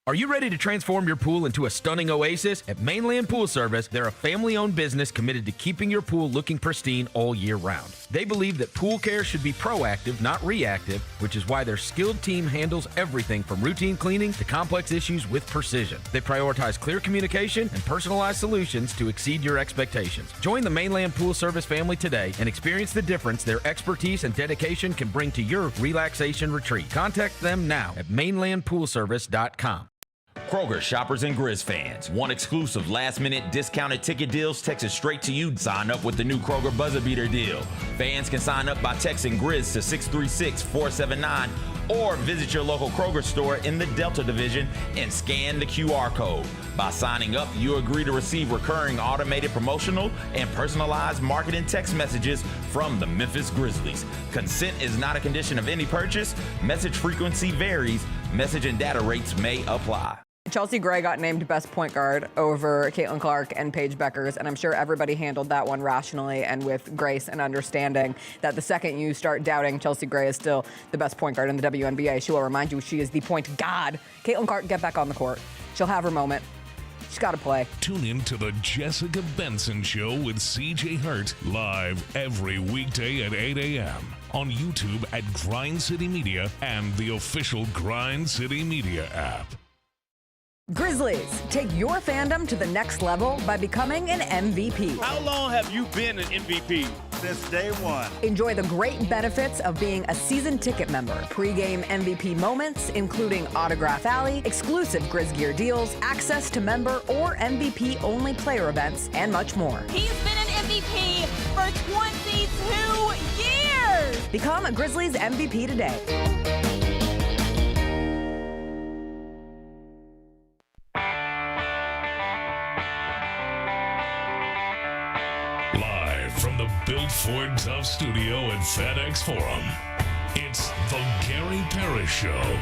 Are you ready to transform your pool into a stunning oasis? At Mainland Pool Service, they're a family-owned business committed to keeping your pool looking pristine all year round. They believe that pool care should be proactive, not reactive, which is why their skilled team handles everything from routine cleaning to complex issues with precision. They prioritize clear communication and personalized solutions to exceed your expectations. Join the Mainland Pool Service family today and experience the difference their expertise and dedication can bring to your relaxation retreat. Contact them now at mainlandpoolservice.com. Kroger shoppers and Grizz fans. Want exclusive last-minute discounted ticket deals texted straight to you? Sign up with the new Kroger Buzzer Beater deal. Fans can sign up by texting Grizz to 636-479 or visit your local Kroger store in the Delta Division and scan the QR code. By signing up, you agree to receive recurring automated promotional and personalized marketing text messages from the Memphis Grizzlies. Consent is not a condition of any purchase. Message frequency varies. Message and data rates may apply. Chelsea Gray got named best point guard over Caitlin Clarke and Paige Buechers, and I'm sure everybody handled that one rationally and with grace and understanding that the second you start doubting Chelsea Gray is still the best point guard in the WNBA, she will remind you she is the point god. Caitlin Clarke, get back on the court. She'll have her moment. She's got to play. Tune in to the Jessica Benson Show with CJ Hurt live every weekday at 8 a.m. on YouTube at Grind City Media and the official Grind City Media app. Grizzlies, take your fandom to the next level by becoming an MVP. How long have you been an MVP? Since day one. Enjoy the great benefits of being a season ticket member. Pre-game MVP moments, including Autograph Alley, exclusive Grizz gear deals, access to member or MVP-only player events, and much more. He's been an MVP for 22 years! Become a Grizzlies MVP today. From the Built Ford Tough studio at FedEx Forum, it's the Gary Parrish Show,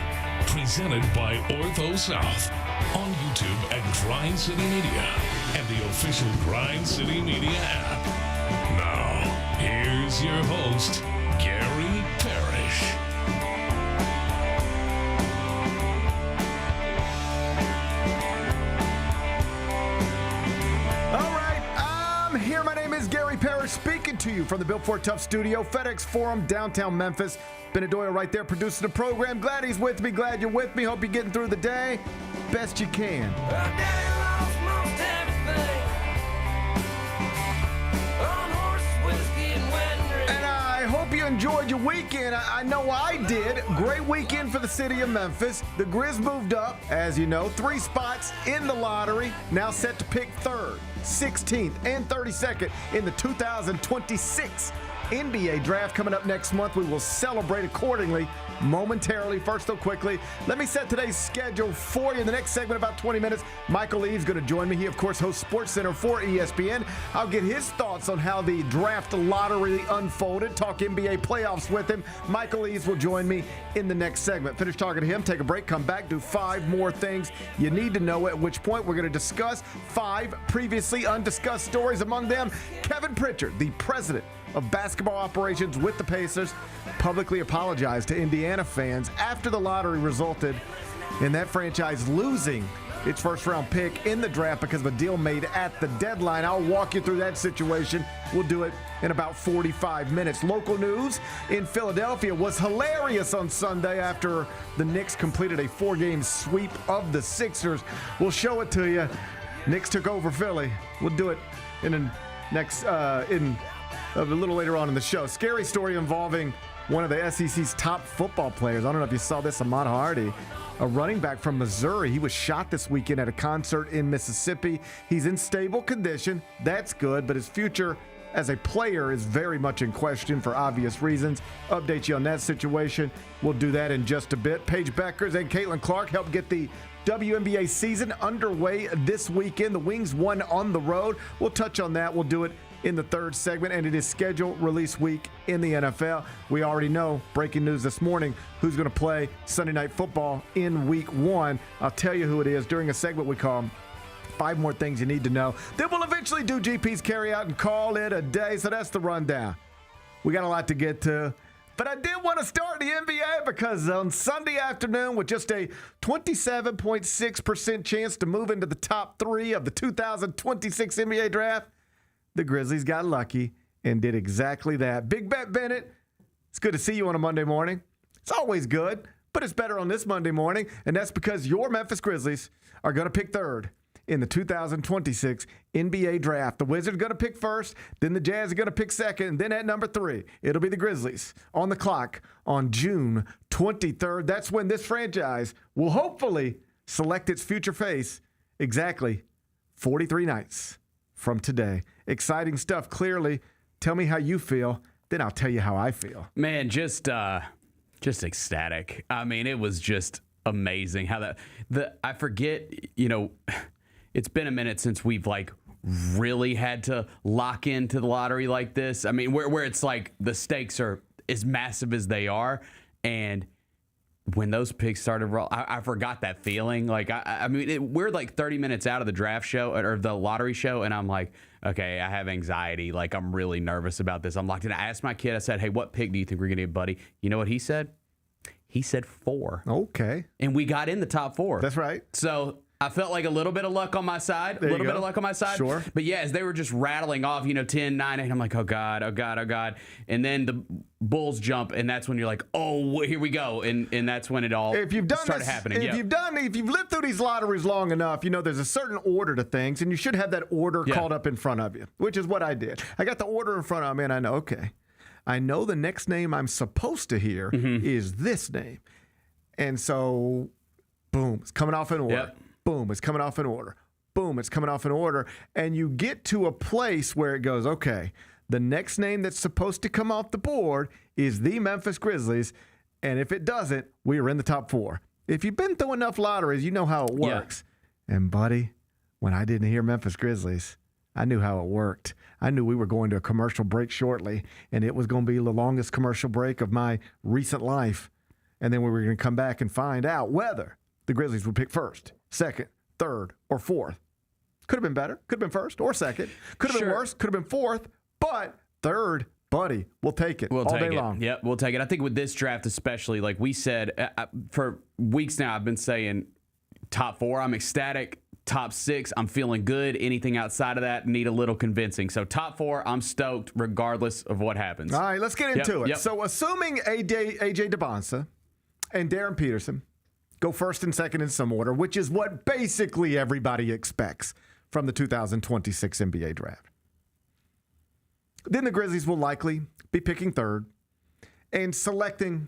presented by Ortho South, on YouTube at Grind City Media and the official Grind City Media app. Now, here's your host, Gary Parrish. Here, my name is Gary Parrish, speaking to you from the Built Ford Tough studio, FedEx Forum, downtown Memphis. Bennett Doyle right there producing the program. Glad he's with me. Glad you're with me. Hope you're getting through the day best you can. And I hope you enjoyed your weekend. I know I did. Great weekend for the city of Memphis. The Grizz moved up, as you know, 3 spots in the lottery. Now set to pick 3rd, 16th, and 32nd in the 2026 NBA draft coming up next month. We will celebrate accordingly momentarily. First, though, quickly, let me set today's schedule for you. In the next segment, about 20 minutes, Michael Eaves going to join me. He, of course, hosts SportsCenter for ESPN. I'll get his thoughts on how the draft lottery unfolded, talk NBA playoffs with him. Michael Eaves will join me in the next segment. Finish talking to him, take a break, come back, do 5 more things you need to know, at which point we're going to discuss 5 previously undiscussed stories. Among them, Kevin Pritchard, the president of basketball operations with the Pacers, publicly apologized to Indiana fans after the lottery resulted in that franchise losing its first-round pick in the draft because of a deal made at the deadline. I'll walk you through that situation. We'll do it in about 45 minutes. Local news in Philadelphia was hilarious on Sunday after the Knicks completed a 4-game sweep of the Sixers. We'll show it to you. Knicks took over Philly. We'll do it in the next a little later on in the show. Scary story involving one of the SEC's top football players. I don't know if you saw this, Ahmad Hardy, a running back from Missouri. He was shot this weekend at a concert in Mississippi. He's in stable condition. That's good, but his future as a player is very much in question for obvious reasons. Update you on that situation. We'll do that in just a bit. Paige Buechers and Caitlin Clarke helped get the WNBA season underway this weekend. The Wings won on the road. We'll touch on that. We'll do it in the 3rd segment, and it is schedule release week in the NFL. We already know, breaking news this morning, who's going to play Sunday Night Football in Week 1. I'll tell you who it is during a segment we call 5 More Things You Need to Know. Then we'll eventually do GP's carry out and call it a day, so that's the rundown. We got a lot to get to. But I did want to start the NBA because on Sunday afternoon, with just a 27.6% chance to move into the top 3 of the 2026 NBA draft, the Grizzlies got lucky and did exactly that. Big Bet Bennett, it's good to see you on a Monday morning. It's always good, but it's better on this Monday morning, and that's because your Memphis Grizzlies are going to pick third in the 2026 NBA draft. The Wizards are going to pick first, then the Jazz are going to pick second, and then at number 3, it'll be the Grizzlies on the clock on June 23rd. That's when this franchise will hopefully select its future face exactly 43 nights from today. Exciting stuff, clearly. Tell me how you feel, then I'll tell you how I feel. Man, just ecstatic. I mean, it was just amazing how I forget, it's been a minute since we've really had to lock into the lottery like this. I mean, where it's like the stakes are as massive as they are, and when those picks started rolling, I forgot that feeling. We're 30 minutes out of the draft show or the lottery show, and I'm like, okay, I have anxiety. I'm really nervous about this. I'm locked in. I asked my kid, I said, hey, what pick do you think we're going to get, buddy? You know what he said? He said 4. Okay. And we got in the top 4. That's right. So I felt like a little bit of luck on my side. There A you little go. bit of luck on my side. Sure. But yeah, as they were just rattling off, 10, 9, 8, I'm like, oh God, oh God, oh God. And then the Bulls jump, and that's when you're like, oh, here we go. And that's when it all started happening. If you've lived through these lotteries long enough, there's a certain order to things, and you should have that order called up in front of you, which is what I did. I got the order in front of me, and I know, okay, I know the next name I'm supposed to hear is this name. And so, boom, it's coming off in order. Yep. Boom, it's coming off in order. Boom, it's coming off in order. And you get to a place where it goes, okay, the next name that's supposed to come off the board is the Memphis Grizzlies. And if it doesn't, we are in the top 4. If you've been through enough lotteries, you know how it works. Yeah. And, buddy, when I didn't hear Memphis Grizzlies, I knew how it worked. I knew we were going to a commercial break shortly, and it was going to be the longest commercial break of my recent life. And then we were going to come back and find out whether the Grizzlies would pick first, second, third, or fourth. Could have been better. Could have been first or second. Could have been worse. Could have been fourth. But third, buddy, we'll take it all day long. Yep, we'll take it. I think with this draft especially, like we said, for weeks now I've been saying top 4, I'm ecstatic. Top 6, I'm feeling good. Anything outside of that, need a little convincing. So top 4, I'm stoked regardless of what happens. All right, let's get into it. Yep. So assuming AJ DeBonsa and Darren Peterson go first and second in some order, which is what basically everybody expects from the 2026 NBA draft. Then the Grizzlies will likely be picking third and selecting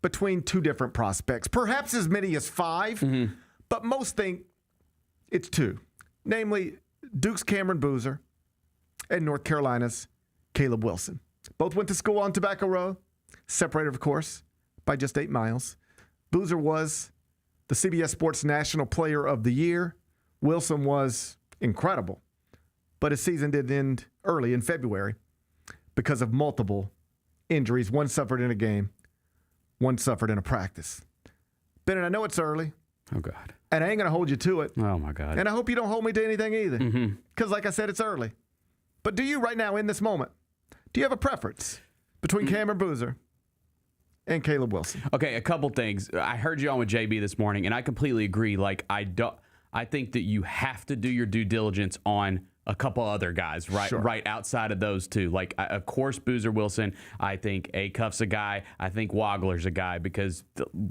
between 2 different prospects, perhaps as many as 5, but most think it's 2, namely Duke's Cameron Boozer and North Carolina's Caleb Wilson. Both went to school on Tobacco Road, separated, of course, by just 8 miles. Boozer was the CBS Sports National Player of the Year. Wilson was incredible, but his season did end early in February because of multiple injuries. One suffered in a game, one suffered in a practice. Bennett, I know it's early. Oh, God. And I ain't going to hold you to it. Oh, my God. And I hope you don't hold me to anything either. Because like I said, it's early. But do you right now in this moment, do you have a preference between Cameron Boozer and Caleb Wilson? Okay, a couple things. I heard you on with JB this morning, and I completely agree. I think that you have to do your due diligence on a couple other guys, right? Sure. Right outside of those 2. Of course, Boozer Wilson. I think Acuff's a guy. I think Wagler's a guy because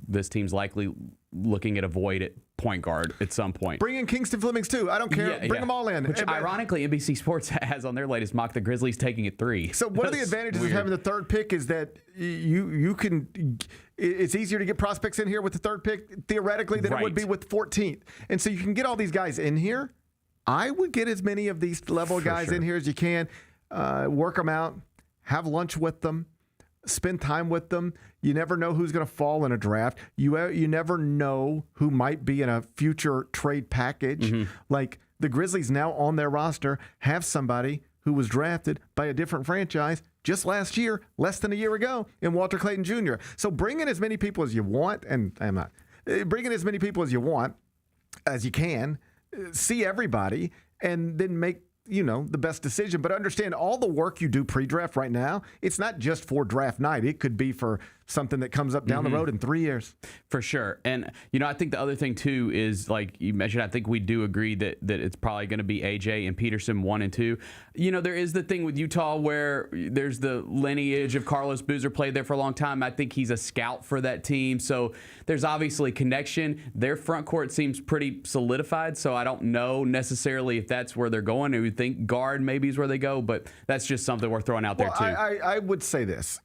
this team's likely looking at a void at point guard at some point. Bring in Kingston Flemings too. I don't care. Bring them all in. Which ironically, NBC Sports has on their latest mock the Grizzlies taking it 3. So one of the advantages of having the third pick is that you can. It's easier to get prospects in here with the third pick theoretically than it would be with 14th, and so you can get all these guys in here. I would get as many of these level guys in here as you can. Work them out. Have lunch with them. Spend time with them. You never know who's going to fall in a draft. You never know who might be in a future trade package. Like the Grizzlies now on their roster have somebody who was drafted by a different franchise just last year, less than a year ago, in Walter Clayton Jr. So bring in as many people as you want, and I'm not. Bring in as many people as you want, as you can. See everybody, and then make the best decision. But understand all the work you do pre-draft right now, it's not just for draft night. It could be for something that comes up down the road in 3 years. For sure. And, I think the other thing, too, is like you mentioned, I think we do agree that it's probably going to be A.J. and Peterson 1 and 2. There is the thing with Utah where there's the lineage of Carlos Boozer, played there for a long time. I think he's a scout for that team. So there's obviously connection. Their front court seems pretty solidified. So I don't know necessarily if that's where they're going. I would think guard maybe is where they go. But that's just something we're throwing out there, too. I would say this.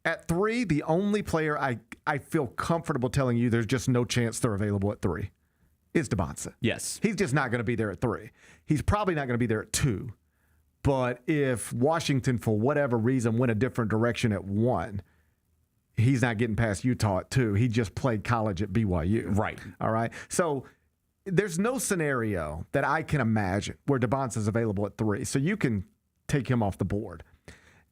At 3, the only player I feel comfortable telling you there's just no chance they're available at 3 is DeBonsa. Yes. He's just not going to be there at 3. He's probably not going to be there at 2. But if Washington, for whatever reason, went a different direction at 1, he's not getting past Utah at 2. He just played college at BYU. Right. All right. So there's no scenario that I can imagine where DeBonsa's available at 3. So you can take him off the board.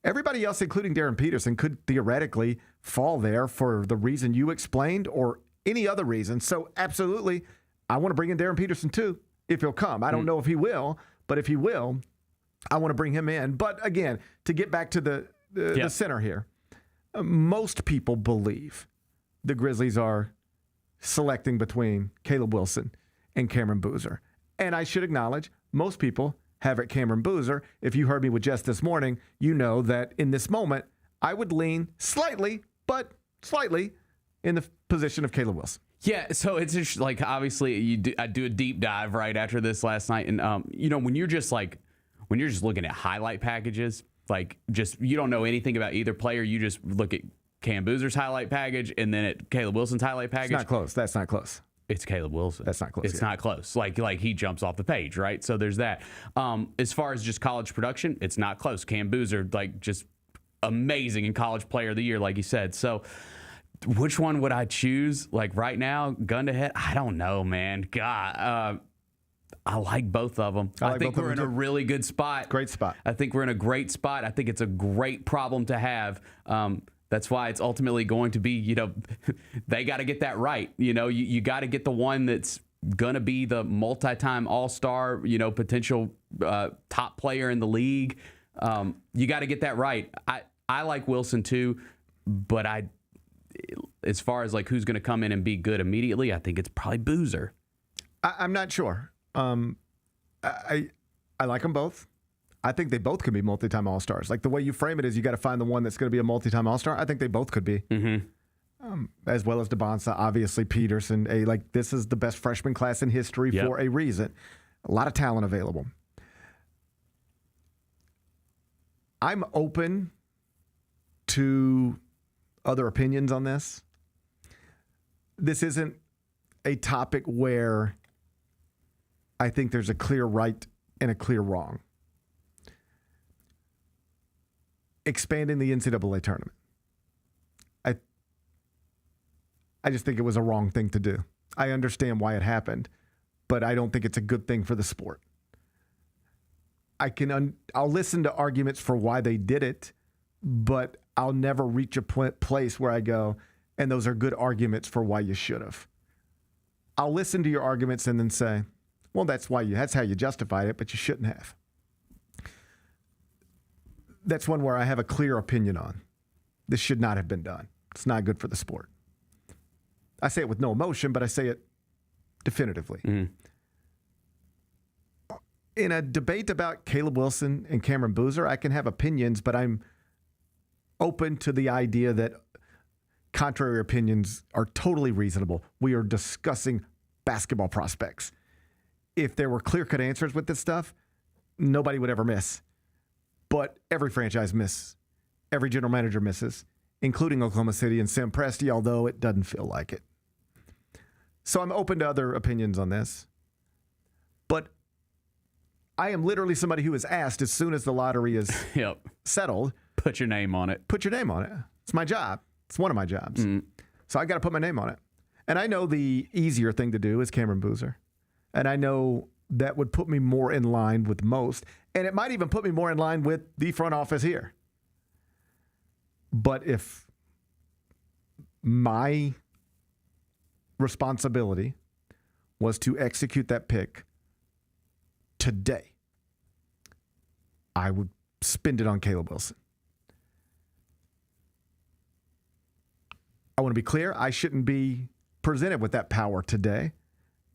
Everybody else, including Darren Peterson, could theoretically fall there for the reason you explained or any other reason. So, absolutely, I want to bring in Darren Peterson, too, if he'll come. I don't know if he will, but if he will, I want to bring him in. But, again, to get back to the center here, most people believe the Grizzlies are selecting between Caleb Wilson and Cameron Boozer. And I should acknowledge, most people have it Cameron Boozer. If you heard me with Jess this morning, you know that in this moment, I would lean slightly, but slightly, in the position of Caleb Wilson. Yeah, so it's just like, obviously, I do a deep dive right after this last night. And, when you're just looking at highlight packages, like just you don't know anything about either player, you just look at Cam Boozer's highlight package and then at Caleb Wilson's highlight package. It's not close. That's not close. It's Caleb Wilson. That's not close. It's not close. Like he jumps off the page, right? So there's that. As far as just college production, it's not close. Cam Boozer, just amazing in college player of the year, like you said. So which one would I choose? Like right now, gun to head? I don't know, man. God, I like both of them. I think we're in a really good spot. Great spot. I think we're in a great spot. I think it's a great problem to have. That's why it's ultimately going to be, they got to get that right. You got to get the one that's going to be the multi-time all-star, potential top player in the league. You got to get that right. I like Wilson too, but as far as like who's going to come in and be good immediately, I think it's probably Boozer. I'm not sure. I like them both. I think they both could be multi-time all-stars. Like the way you frame it is you got to find the one that's going to be a multi-time all-star. I think they both could be. As well as DeBonsa, obviously Peterson. This is the best freshman class in history for a reason. A lot of talent available. I'm open to other opinions on this. This isn't a topic where I think there's a clear right and a clear wrong. Expanding the NCAA tournament. I just think it was a wrong thing to do. I understand why it happened, but I don't think it's a good thing for the sport. I'll listen to arguments for why they did it, but I'll never reach a place where I go, and those are good arguments for why you should have. I'll listen to your arguments and then say, well, that's how you justified it, but you shouldn't have. That's one where I have a clear opinion on. This should not have been done. It's not good for the sport. I say it with no emotion, but I say it definitively. In a debate about Caleb Wilson and Cameron Boozer, I can have opinions, but I'm open to the idea that contrary opinions are totally reasonable. We are discussing basketball prospects. If there were clear-cut answers with this stuff, nobody would ever miss. But every franchise misses. Every general manager misses, including Oklahoma City and Sam Presti, although it doesn't feel like it. So I'm open to other opinions on this. But I am literally somebody who is asked as soon as the lottery is settled. Put your name on it. Put your name on it. It's my job. It's one of my jobs. So I got to put my name on it. And I know the easier thing to do is Cameron Boozer. And I know that would put me more in line with most. And it might even put me more in line with the front office here. But if my responsibility was to execute that pick today, I would spend it on Caleb Wilson. I want to be clear. I shouldn't be presented with that power today.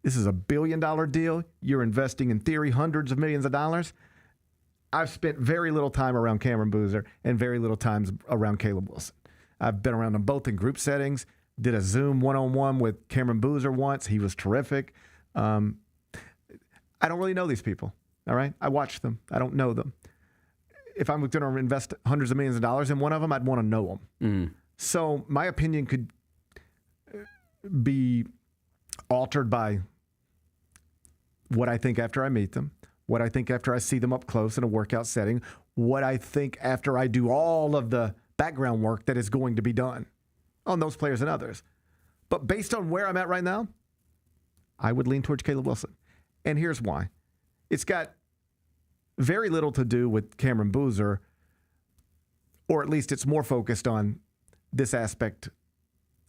This is a $1 billion deal. You're investing, in theory, hundreds of millions of dollars. I've spent very little time around Cameron Boozer and very little time around Caleb Wilson. I've been around them both in group settings, did a Zoom one-on-one with Cameron Boozer once. He was terrific. I don't really know these people, all right? I watch them. I don't know them. If I'm going to invest hundreds of millions of dollars in one of them, I'd want to know them. So my opinion could be altered by what I think after I meet them, what I think after I see them up close in a workout setting, what I think after I do all of the background work that is going to be done on those players and others. But based on where I'm at right now, I would lean towards Caleb Wilson. And here's why. It's got very little to do with Cameron Boozer, or at least it's more focused on this aspect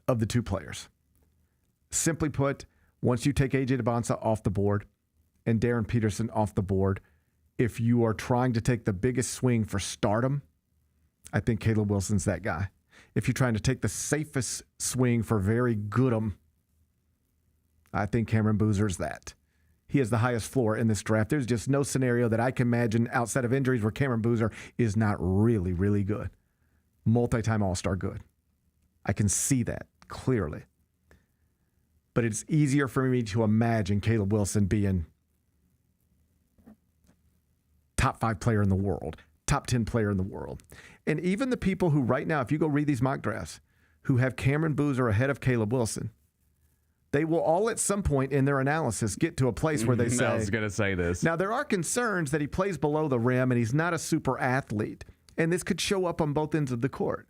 of the two players. Simply put, once you take A.J. Debonsa off the board and Darren Peterson off the board, if you are trying to take the biggest swing for stardom, I think Caleb Wilson's that guy. If you're trying to take the safest swing for very good'em, I think Cameron Boozer's that. He has the highest floor in this draft. There's just no scenario that I can imagine outside of injuries where Cameron Boozer is not really, really good. Multi-time All-Star good. I can see that clearly. But it's easier for me to imagine Caleb Wilson being top 5 player in the world, top 10 player in the world. And even the people who right now, if you go read these mock drafts, who have Cameron Boozer ahead of Caleb Wilson, they will all at some point in their analysis get to a place where they say, I was going to say this. Now, there are concerns that he plays below the rim and he's not a super athlete. And this could show up on both ends of the court.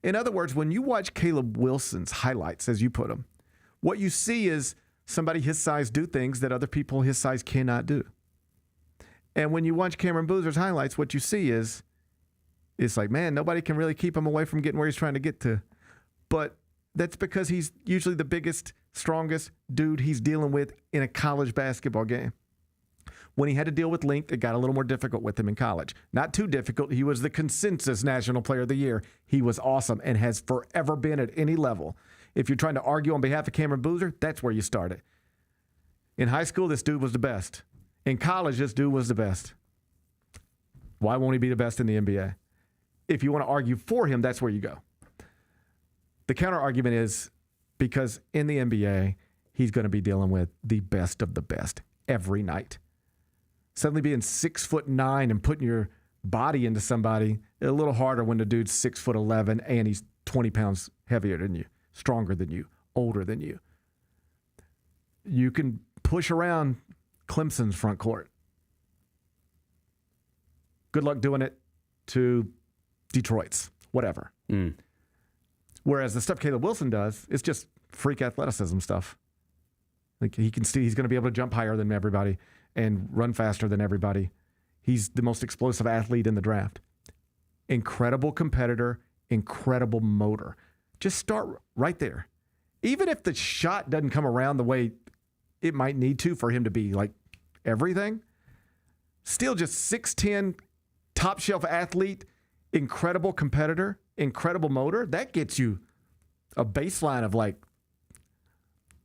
In other words, when you watch Caleb Wilson's highlights, as you put them, what you see is somebody his size do things that other people his size cannot do. And when you watch Cameron Boozer's highlights, what you see is it's like, man, nobody can really keep him away from getting where he's trying to get to. But that's because he's usually the biggest, strongest dude he's dealing with in a college basketball game. When he had to deal with length, it got a little more difficult with him in college. Not too difficult. He was the consensus National Player of the Year. He was awesome and has forever been at any level. If you're trying to argue on behalf of Cameron Boozer, that's where you start it. In high school, this dude was the best. In college, this dude was the best. Why won't he be the best in the NBA? If you want to argue for him, that's where you go. The counter argument is because in the NBA, he's going to be dealing with the best of the best every night. Suddenly being 6'9" and putting your body into somebody, a little harder when the dude's 6'11" and he's 20 pounds heavier than you, stronger than you, older than you. You can push around Clemson's front court. Good luck doing it to Detroit's, whatever. Whereas the stuff Caleb Wilson does is just freak athleticism stuff. Like he can see he's going to be able to jump higher than everybody and run faster than everybody. He's the most explosive athlete in the draft. Incredible competitor, incredible motor. Just start right there. Even if the shot doesn't come around the way it might need to for him to be like everything, still just 6'10", top shelf athlete, incredible competitor, incredible motor. That gets you a baseline of like,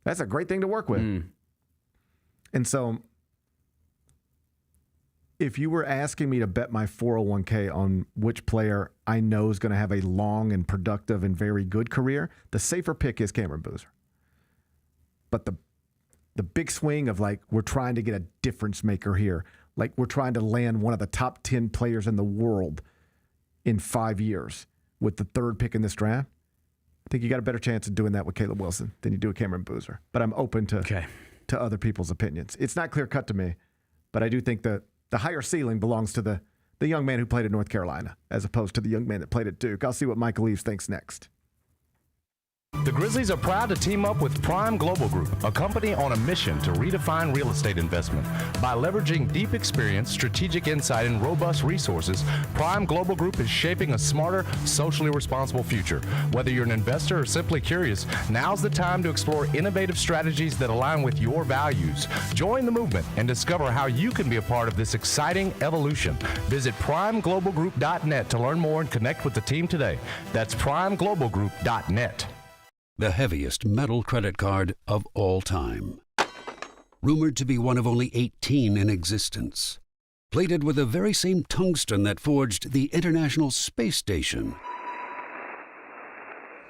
that's a great thing to work with. And so if you were asking me to bet my 401k on which player I know is going to have a long and productive and very good career, the safer pick is Cameron Boozer. But the big swing of like, we're trying to get a difference maker here. Like we're trying to land one of the top 10 players in the world in 5 years with the third pick in this draft. I think you got a better chance of doing that with Caleb Wilson than you do with Cameron Boozer. But I'm open to other people's opinions. It's not clear cut to me, but I do think that the higher ceiling belongs to the young man who played at North Carolina as opposed to the young man that played at Duke. I'll see what Michael Eaves thinks next. The Grizzlies are proud to team up with Prime Global Group, a company on a mission to redefine real estate investment. By leveraging deep experience, strategic insight, and robust resources, Prime Global Group is shaping a smarter, socially responsible future. Whether you're an investor or simply curious, now's the time to explore innovative strategies that align with your values. Join the movement and discover how you can be a part of this exciting evolution. Visit primeglobalgroup.net to learn more and connect with the team today. That's primeglobalgroup.net. The heaviest metal credit card of all time. Rumored to be one of only 18 in existence. Plated with the very same tungsten that forged the International Space Station.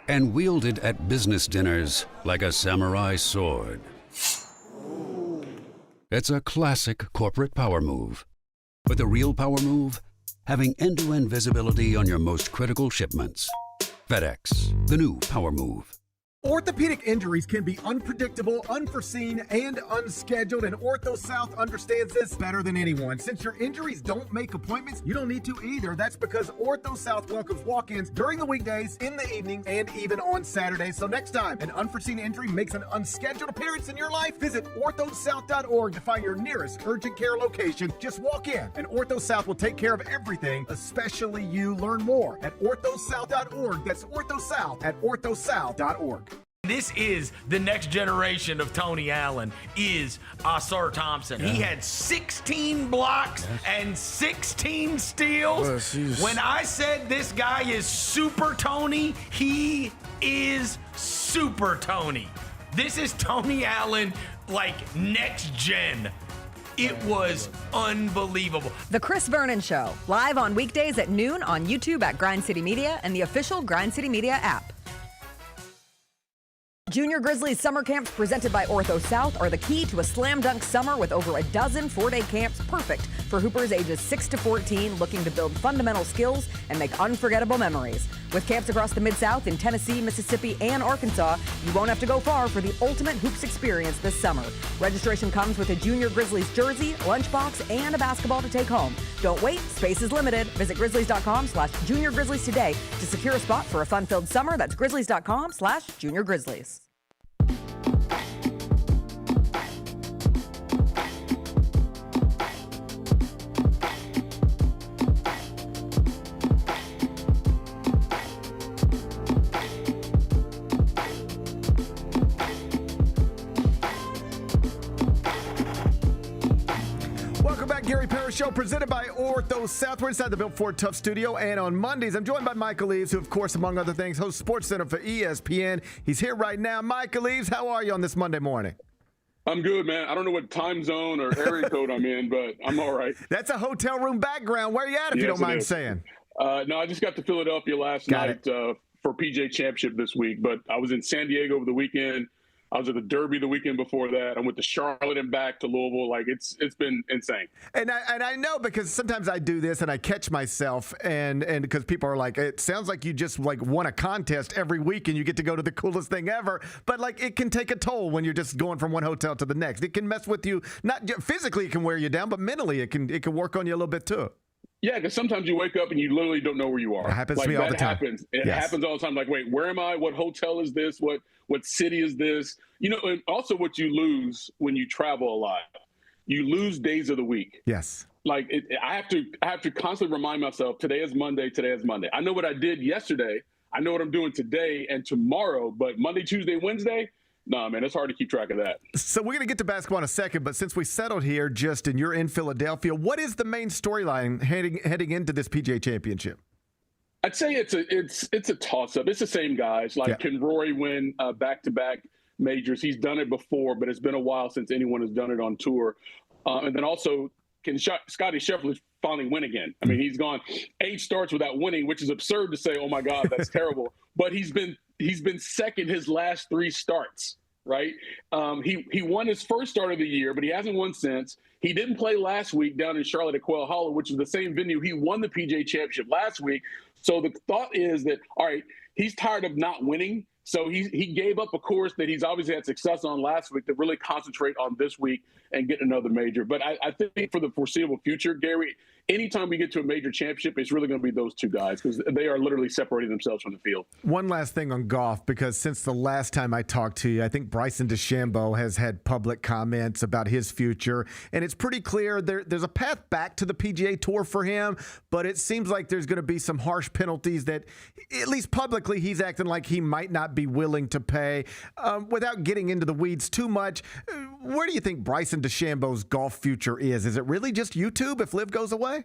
And wielded at business dinners like a samurai sword. It's a classic corporate power move. But the real power move? Having end-to-end visibility on your most critical shipments. FedEx, the new power move. Orthopedic injuries can be unpredictable, unforeseen, and unscheduled, and Ortho South understands this better than anyone. Since your injuries don't make appointments, you don't need to either. That's because Ortho South welcomes walk-ins during the weekdays, in the evenings, and even on Saturdays. So next time an unforeseen injury makes an unscheduled appearance in your life, visit orthosouth.org to find your nearest urgent care location. Just walk in, and Ortho South will take care of everything, especially you. Learn more at orthosouth.org. That's orthosouth at orthosouth.org. This is the next generation of Tony Allen, is Asar Thompson. He had 16 blocks and 16 steals. When I said this guy is Super Tony, he is Super Tony. This is Tony Allen, like next gen. It was unbelievable. The Chris Vernon Show, live on weekdays at noon on YouTube at Grind City Media and the official Grind City Media app. Junior Grizzlies summer camps presented by Ortho South are the key to a slam dunk summer with over a dozen 4-day camps perfect for hoopers ages 6 to 14 looking to build fundamental skills and make unforgettable memories. With camps across the Mid-South in Tennessee, Mississippi, and Arkansas, you won't have to go far for the ultimate hoops experience this summer. Registration comes with a Junior Grizzlies jersey, lunchbox, and a basketball to take home. Don't wait, space is limited. Visit grizzlies.com/Junior Grizzlies today to secure a spot for a fun-filled summer. That's grizzlies.com/Junior Grizzlies. Show presented by Ortho South. We're inside the Built Ford Tough studio, and on Mondays, I'm joined by Michael Eaves, who, of course, among other things, hosts Sports Center for ESPN. He's here right now. Michael Eaves, how are you on this Monday morning? I'm good, man. I don't know what time zone or area code I'm in, but I'm all right. That's a hotel room background. Where are you at, if you don't mind saying? No, I just got to Philadelphia last night for PJ Championship this week, but I was in San Diego over the weekend. I was at the Derby the weekend before that. I went to Charlotte and back to Louisville. Like, it's been insane. And I know, because sometimes I do this and I catch myself, and because people are like, it sounds like you just like won a contest every week and you get to go to the coolest thing ever. But like, it can take a toll when you're just going from one hotel to the next. It can mess with you. Not physically, it can wear you down, but mentally, it can work on you a little bit too. Yeah, because sometimes you wake up and you literally don't know where you are. It happens to me all the time. It happens all the time. Like, wait, where am I? What hotel is this? What city is this? You know, and also what you lose when you travel a lot, you lose days of the week. Yes. Like, I have to constantly remind myself, today is Monday. I know what I did yesterday. I know what I'm doing today and tomorrow, but Monday, Tuesday, Wednesday, nah, man, it's hard to keep track of that. So we're going to get to basketball in a second, but since we settled here, Justin, you're in Philadelphia. What is the main storyline heading into this PGA Championship? I'd say it's a toss-up. It's the same guys. Like, can Rory win back-to-back majors? He's done it before, but it's been a while since anyone has done it on tour. And then also, can Scottie Scheffler finally win again? I mean, he's gone 8 starts without winning, which is absurd to say, oh, my God, that's terrible. But he's been second his last 3 starts, right? He won his first start of the year, but he hasn't won since. He didn't play last week down in Charlotte at Quail Hollow, which is the same venue he won the PGA Championship last week. So the thought is that, all right, he's tired of not winning. So he gave up a course that he's obviously had success on last week to really concentrate on this week and get another major. But I think for the foreseeable future, Gary, anytime we get to a major championship, it's really going to be those two guys because they are literally separating themselves from the field. One last thing on golf, because since the last time I talked to you, I think Bryson DeChambeau has had public comments about his future, and it's pretty clear there's a path back to the PGA Tour for him, but it seems like there's going to be some harsh penalties that, at least publicly, he's acting like he might not be willing to pay. Without getting into the weeds too much, where do you think Bryson DeChambeau's golf future is? Is it really just YouTube if LIV goes away?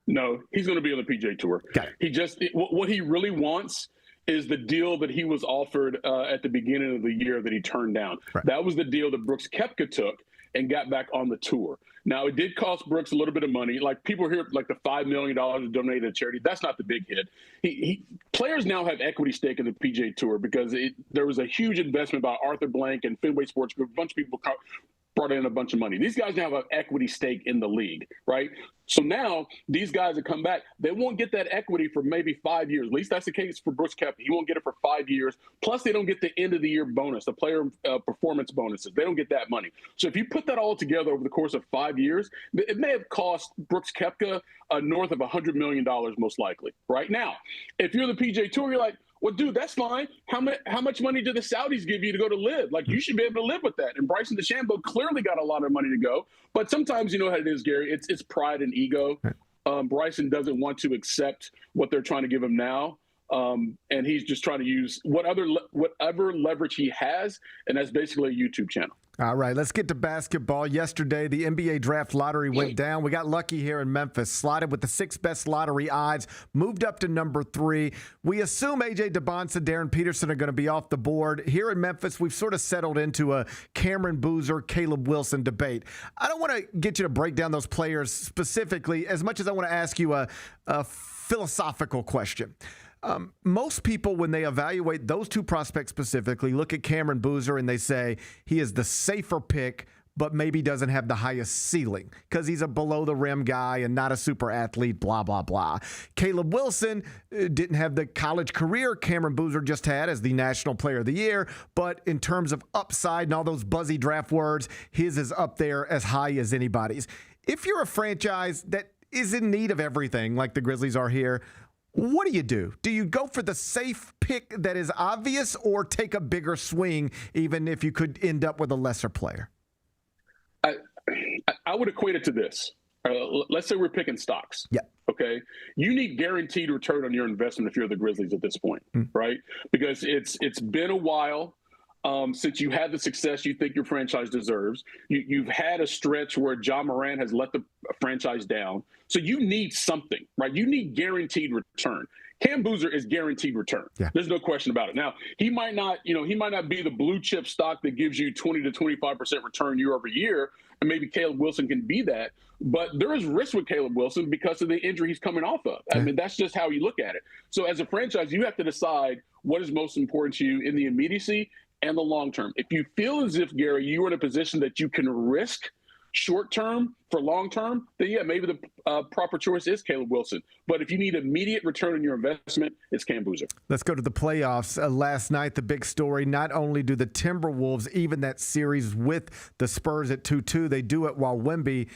No, he's going to be on the PGA Tour. What he really wants is the deal that he was offered at the beginning of the year that he turned down. Right. That was the deal that Brooks Koepka took and got back on the tour. Now, it did cost Brooks a little bit of money. Like, people hear like the $5 million donated to charity. That's not the big hit. Players now have equity stake in the PGA Tour because there was a huge investment by Arthur Blank and Fenway Sports Group. A bunch of people brought in a bunch of money. These guys now have an equity stake in the league, right? So now these guys that come back, they won't get that equity for maybe 5 years. At least that's the case for Brooks Koepka. He won't get it for 5 years. Plus, they don't get the end of the year bonus, the player performance bonuses. They don't get that money. So if you put that all together over the course of 5 years, it may have cost Brooks Koepka north of $100 million, most likely. Right now, if you're the PGA Tour, you're like, well, dude, that's fine. How much money do the Saudis give you to go to LIV? Like, you should be able to live with that. And Bryson DeChambeau clearly got a lot of money to go. But sometimes, you know how it is, Gary. It's pride and ego. Bryson doesn't want to accept what they're trying to give him now. And he's just trying to use whatever leverage he has, and that's basically a YouTube channel. All right, let's get to basketball. Yesterday, the NBA draft lottery went down. We got lucky here in Memphis, slotted with the 6th best lottery odds, moved up to number 3. We assume A.J. Debonsa, Darren Peterson are going to be off the board. Here in Memphis, we've sort of settled into a Cameron Boozer, Caleb Wilson debate. I don't want to get you to break down those players specifically as much as I want to ask you a philosophical question. Most people, when they evaluate those two prospects specifically, look at Cameron Boozer and they say he is the safer pick, but maybe doesn't have the highest ceiling because he's a below-the-rim guy and not a super athlete, blah, blah, blah. Caleb Wilson didn't have the college career Cameron Boozer just had as the National Player of the Year, but in terms of upside and all those buzzy draft words, his is up there as high as anybody's. If you're a franchise that is in need of everything like the Grizzlies are here, what do? Do you go for the safe pick that is obvious or take a bigger swing even if you could end up with a lesser player? I would equate it to this. Let's say we're picking stocks. Yeah. Okay. You need guaranteed return on your investment if you're the Grizzlies at this point, right? Because it's been a while since you had the success you think your franchise deserves. You've had a stretch where John Moran has let the franchise down. So you need something, right? You need guaranteed return. Cam Boozer is guaranteed return. Yeah. There's no question about it. Now, he might not be the blue chip stock that gives you 20 to 25% return year over year, and maybe Caleb Wilson can be that. But there is risk with Caleb Wilson because of the injury he's coming off of. I mean, that's just how you look at it. So as a franchise, you have to decide what is most important to you in the immediacy and the long term. If you feel as if, Gary, you are in a position that you can risk short term for long term, then yeah, maybe the proper choice is Caleb Wilson. But if you need immediate return on your investment, it's Cam Boozer. Let's go to the playoffs. Last night, the big story, not only do the Timberwolves even that series with the Spurs at 2-2, they do it while Wemby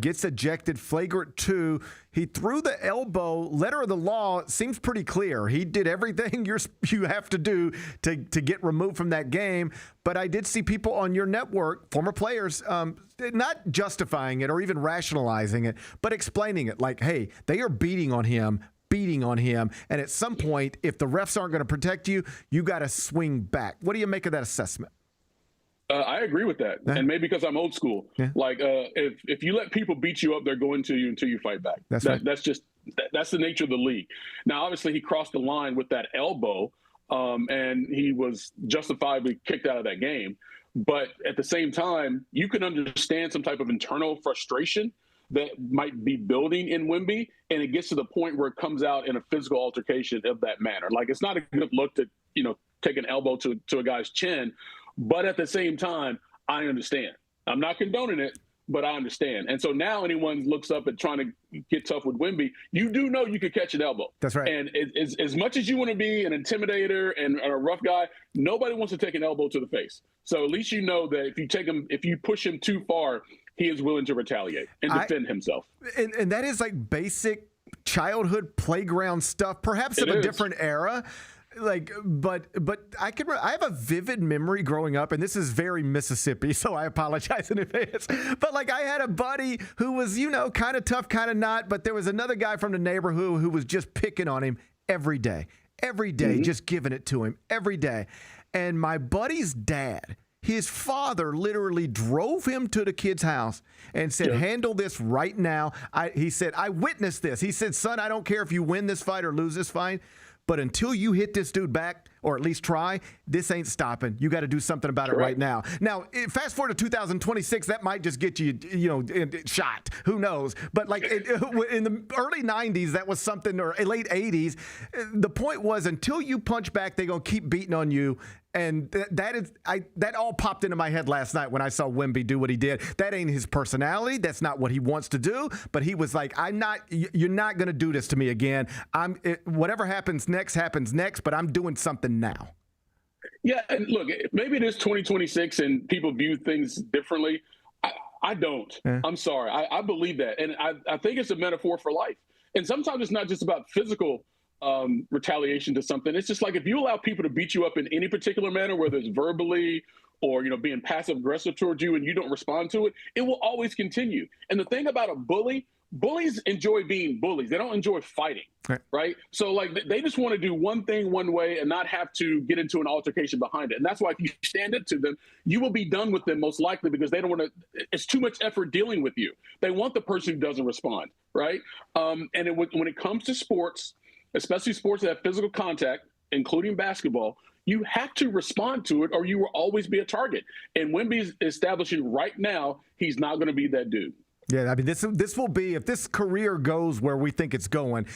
gets ejected, flagrant 2. He threw the elbow. Letter of the law seems pretty clear. He did everything you have to do to get removed from that game. But I did see people on your network, former players, not justifying it or even rationalizing it, but explaining it like, hey, they are beating on him. And at some point, if the refs aren't going to protect you, you got to swing back. What do you make of that assessment? I agree with that. Yeah. And maybe because I'm old school. Yeah. Like, if you let people beat you up, they're going to you until you fight back. That's the nature of the league. Now, obviously, he crossed the line with that elbow, and he was justifiably kicked out of that game. But at the same time, you can understand some type of internal frustration that might be building in Wemby, and it gets to the point where it comes out in a physical altercation of that manner. Like, it's not a good look to, take an elbow to a guy's chin. But at the same time, I understand. I'm not condoning it, but I understand. And so now anyone looks up and trying to get tough with Wemby, you do know you could catch an elbow. That's right. And as much as you want to be an intimidator and a rough guy, nobody wants to take an elbow to the face. So at least you know that if you push him too far, he is willing to retaliate and defend himself. And that is like basic childhood playground stuff, perhaps of a different era. But I have a vivid memory growing up, and this is very Mississippi, so I apologize in advance. But I had a buddy who was, kind of tough, kind of not, but there was another guy from the neighborhood who was just picking on him every day, just giving it to him every day. And my buddy's dad, his father literally drove him to the kid's house and said, handle this right now. He said, I witnessed this. He said, son, I don't care if you win this fight or lose this fight, but until you hit this dude back, or at least try, this ain't stopping. You got to do something about it right now. Now, fast forward to 2026, that might just get you, shot. Who knows? But in the early 90s, that was something, or late 80s. The point was, until you punch back, they're going to keep beating on you. And that all popped into my head last night when I saw Wemby do what he did. That ain't his personality. That's not what he wants to do. But he was like, you're not going to do this to me again. Whatever happens next, but I'm doing something now. Yeah, and look, maybe it is 2026 and people view things differently. I don't. Yeah. I'm sorry. I believe that. And I think it's a metaphor for life. And sometimes it's not just about physical retaliation to something. It's just like if you allow people to beat you up in any particular manner, whether it's verbally or being passive aggressive towards you, and you don't respond to it, it will always continue. And the thing about a bully, bullies enjoy being bullies. They don't enjoy fighting, right? So they just want to do one thing one way and not have to get into an altercation behind it. And that's why if you stand up to them, you will be done with them most likely, because they don't want to. It's too much effort dealing with you. They want the person who doesn't respond, right? When it comes to sports, especially sports that have physical contact, including basketball, you have to respond to it or you will always be a target. And Wemby's establishing right now, he's not going to be that dude. Yeah, I mean, this will be, if this career goes where we think it's going,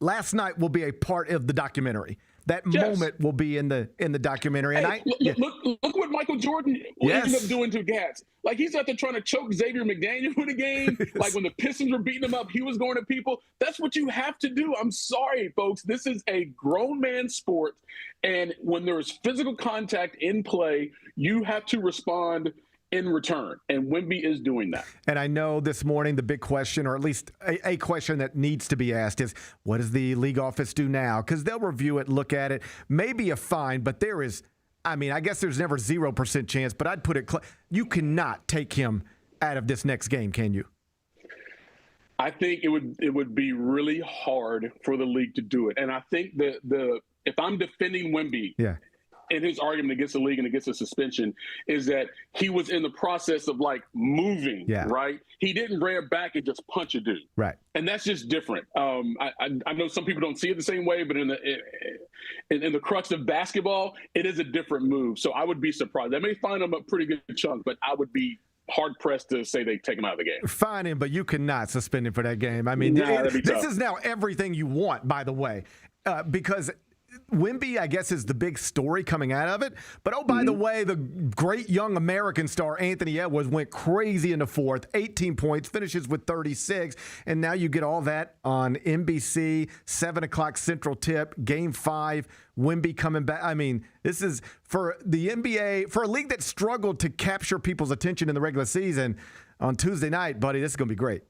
last night will be a part of the documentary. That moment will be in the documentary. And look what Michael Jordan ended up doing to Gats. He's out there trying to choke Xavier McDaniel in a game. When the Pistons were beating him up, he was going to people. That's what you have to do. I'm sorry, folks. This is a grown man sport. And when there's physical contact in play, you have to respond in return. And Wemby is doing that. And I know this morning the big question, or at least a question that needs to be asked, is what does the league office do now? Because they'll review it, look at it, maybe a fine, but there is, I guess there's never 0% chance, but I'd put it, you cannot take him out of this next game, can you? I think it would be really hard for the league to do it. And I think if I'm defending Wemby, in his argument against the league and against the suspension, is that he was in the process of moving, right? He didn't grab back and just punch a dude. Right. And that's just different. I know some people don't see it the same way, but in the crux of basketball, it is a different move. So I would be surprised. They may find him a pretty good chunk, but I would be hard-pressed to say they take him out of the game. Fine him, but you cannot suspend him for that game. I mean, this is now everything you want, by the way, because Wemby, I guess, is the big story coming out of it. But, by the way, the great young American star, Anthony Edwards, went crazy in the fourth, 18 points, finishes with 36. And now you get all that on NBC, 7 o'clock Central tip, Game 5, Wemby coming back. I mean, this is, for the NBA, for a league that struggled to capture people's attention in the regular season on Tuesday night, buddy, this is going to be great.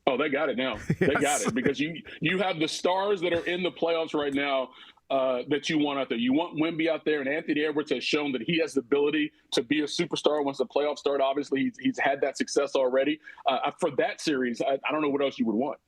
Oh, they got it now. They got it, because you have the stars that are in the playoffs right now that you want out there. You want Wemby out there, and Anthony Edwards has shown that he has the ability to be a superstar once the playoffs start. Obviously, he's had that success already. For that series, I don't know what else you would want.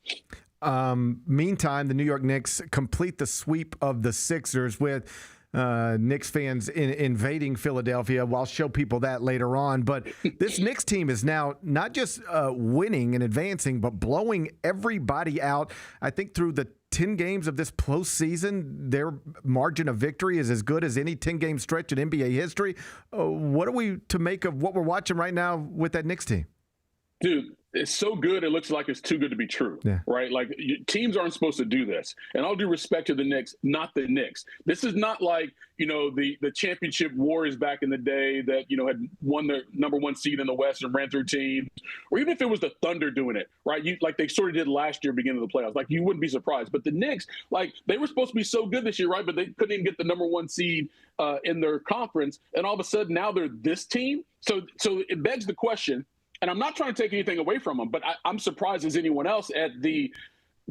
Meantime, the New York Knicks complete the sweep of the Sixers with Knicks fans invading Philadelphia. I'll show people that later on. But this Knicks team is now not just winning and advancing, but blowing everybody out. I think through the 10 games of this postseason, their margin of victory is as good as any 10-game stretch in NBA history. What are we to make of what we're watching right now with that Knicks team? Dude, it's so good it looks like it's too good to be true, right? Like teams aren't supposed to do this. And all due respect to the Knicks, not the Knicks. This is not like, the championship Warriors back in the day that, had won the number 1 seed in the West and ran through teams, or even if it was the Thunder doing it, right? Like they sort of did last year, beginning of the playoffs. Like you wouldn't be surprised. But the Knicks, like they were supposed to be so good this year, right? But they couldn't even get the number 1 seed in their conference. And all of a sudden now they're this team. So it begs the question, and I'm not trying to take anything away from them, but I'm surprised as anyone else at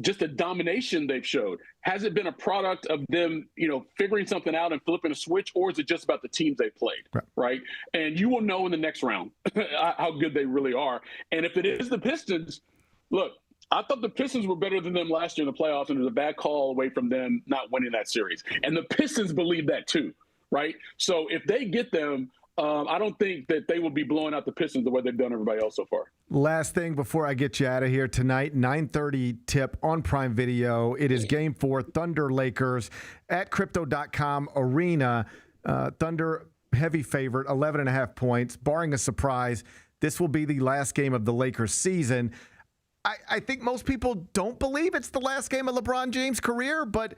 just the domination they've showed. Has it been a product of them, figuring something out and flipping a switch, or is it just about the teams they played, right? And you will know in the next round how good they really are. And if it is the Pistons, look, I thought the Pistons were better than them last year in the playoffs, and it was a bad call away from them not winning that series. And the Pistons believe that too, right? So if they get them, I don't think that they will be blowing out the Pistons the way they've done everybody else so far. Last thing before I get you out of here tonight, 9:30 tip on Prime Video. It is Game 4, Thunder Lakers at Crypto.com Arena. Thunder heavy favorite, 11.5 points. Barring a surprise, this will be the last game of the Lakers season. I think most people don't believe it's the last game of LeBron James' career, but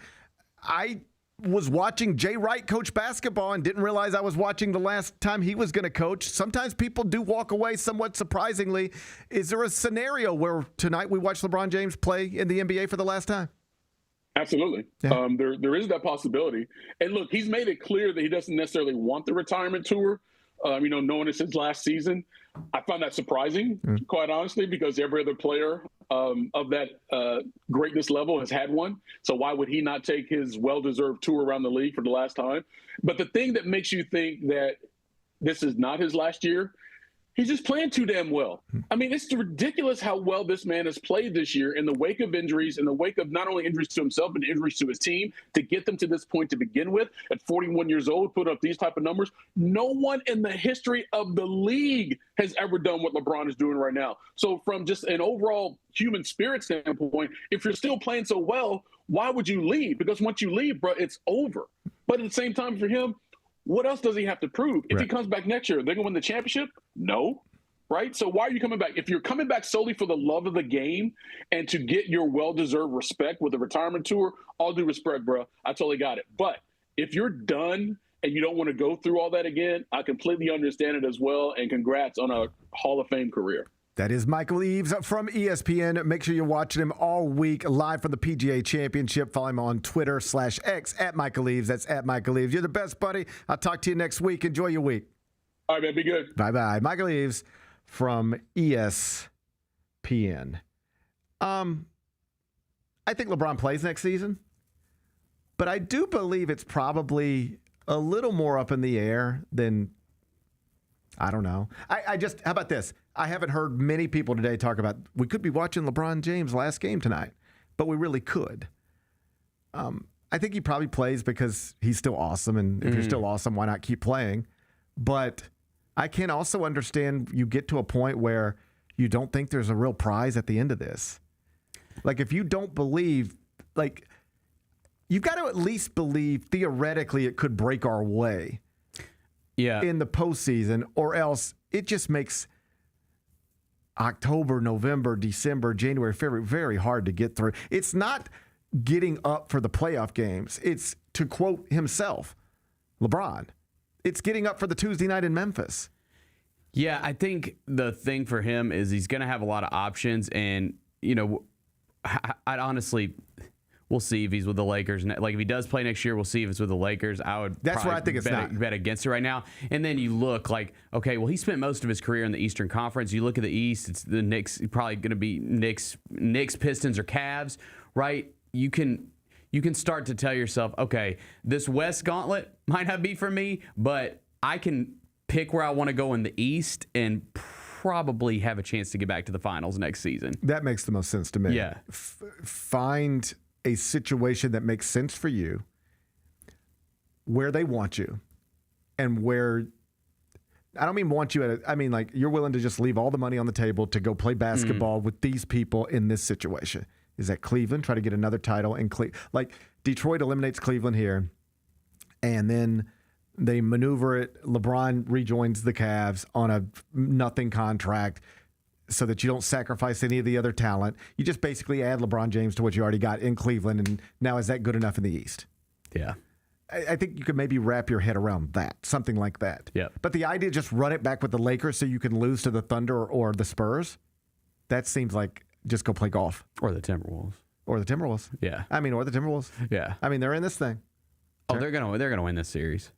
I was watching Jay Wright coach basketball and didn't realize I was watching the last time he was going to coach. Sometimes people do walk away somewhat surprisingly. Is there a scenario where tonight we watch LeBron James play in the NBA for the last time? Absolutely. Yeah. There is that possibility. And look, he's made it clear that he doesn't necessarily want the retirement tour, knowing it's his last season. I find that surprising, quite honestly, because every other player of that greatness level has had one. So why would he not take his well-deserved tour around the league for the last time? But the thing that makes you think that this is not his last year, he's just playing too damn well. I mean, it's ridiculous how well this man has played this year in the wake of injuries, in the wake of not only injuries to himself, but injuries to his team, to get them to this point to begin with. At 41 years old, put up these type of numbers. No one in the history of the league has ever done what LeBron is doing right now. So from just an overall human spirit standpoint, if you're still playing so well, why would you leave? Because once you leave, bro, it's over. But at the same time for him, what else does he have to prove? If he comes back next year, they're going to win the championship? No. Right? So why are you coming back? If you're coming back solely for the love of the game and to get your well-deserved respect with the retirement tour, all due respect, bro, I totally got it. But if you're done and you don't want to go through all that again, I completely understand it as well. And congrats on a Hall of Fame career. That is Michael Eaves from ESPN. Make sure you're watching him all week live from the PGA Championship. Follow him on Twitter /X at Michael Eaves. That's at Michael Eaves. You're the best, buddy. I'll talk to you next week. Enjoy your week. All right, man. Be good. Bye-bye. Michael Eaves from ESPN. I think LeBron plays next season, but I do believe it's probably a little more up in the air than, I don't know. How about this? I haven't heard many people today talk about, we could be watching LeBron James' last game tonight, but we really could. I think he probably plays because he's still awesome, and if you're still awesome, why not keep playing? But I can also understand you get to a point where you don't think there's a real prize at the end of this. Like, if you don't believe, like, you've got to at least believe theoretically it could break our way in the postseason, or else it just makes October, November, December, January, February very hard to get through. It's not getting up for the playoff games. It's, to quote himself, LeBron, it's getting up for the Tuesday night in Memphis. Yeah, I think the thing for him is he's going to have a lot of options, and, I'd honestly, we'll see if he's with the Lakers. Like, if he does play next year, we'll see if it's with the Lakers. That's where I think it's not. Bet against it right now. And then you look like, okay, well, he spent most of his career in the Eastern Conference. You look at the East, it's the Knicks, probably going to be Knicks, Pistons, or Cavs, right? You can start to tell yourself, okay, this West gauntlet might not be for me, but I can pick where I want to go in the East and probably have a chance to get back to the finals next season. That makes the most sense to me. Yeah. Find a situation that makes sense for you, where they want you, and where, I don't mean want you I mean, like, you're willing to just leave all the money on the table to go play basketball with these people in this situation. Is that Cleveland? Try to get another title in Cleveland. Like, Detroit eliminates Cleveland here, and then they maneuver it. LeBron rejoins the Cavs on a nothing contract. so that you don't sacrifice any of the other talent. You just basically add LeBron James to what you already got in Cleveland, and now is that good enough in the East? Yeah. I think you could maybe wrap your head around that, something like that. Yeah. But the idea, just run it back with the Lakers so you can lose to the Thunder or the Spurs, that seems like just go play golf. Or the Timberwolves. Or the Timberwolves. Yeah. Or the Timberwolves. Yeah. They're in this thing. Oh, they're gonna win this series.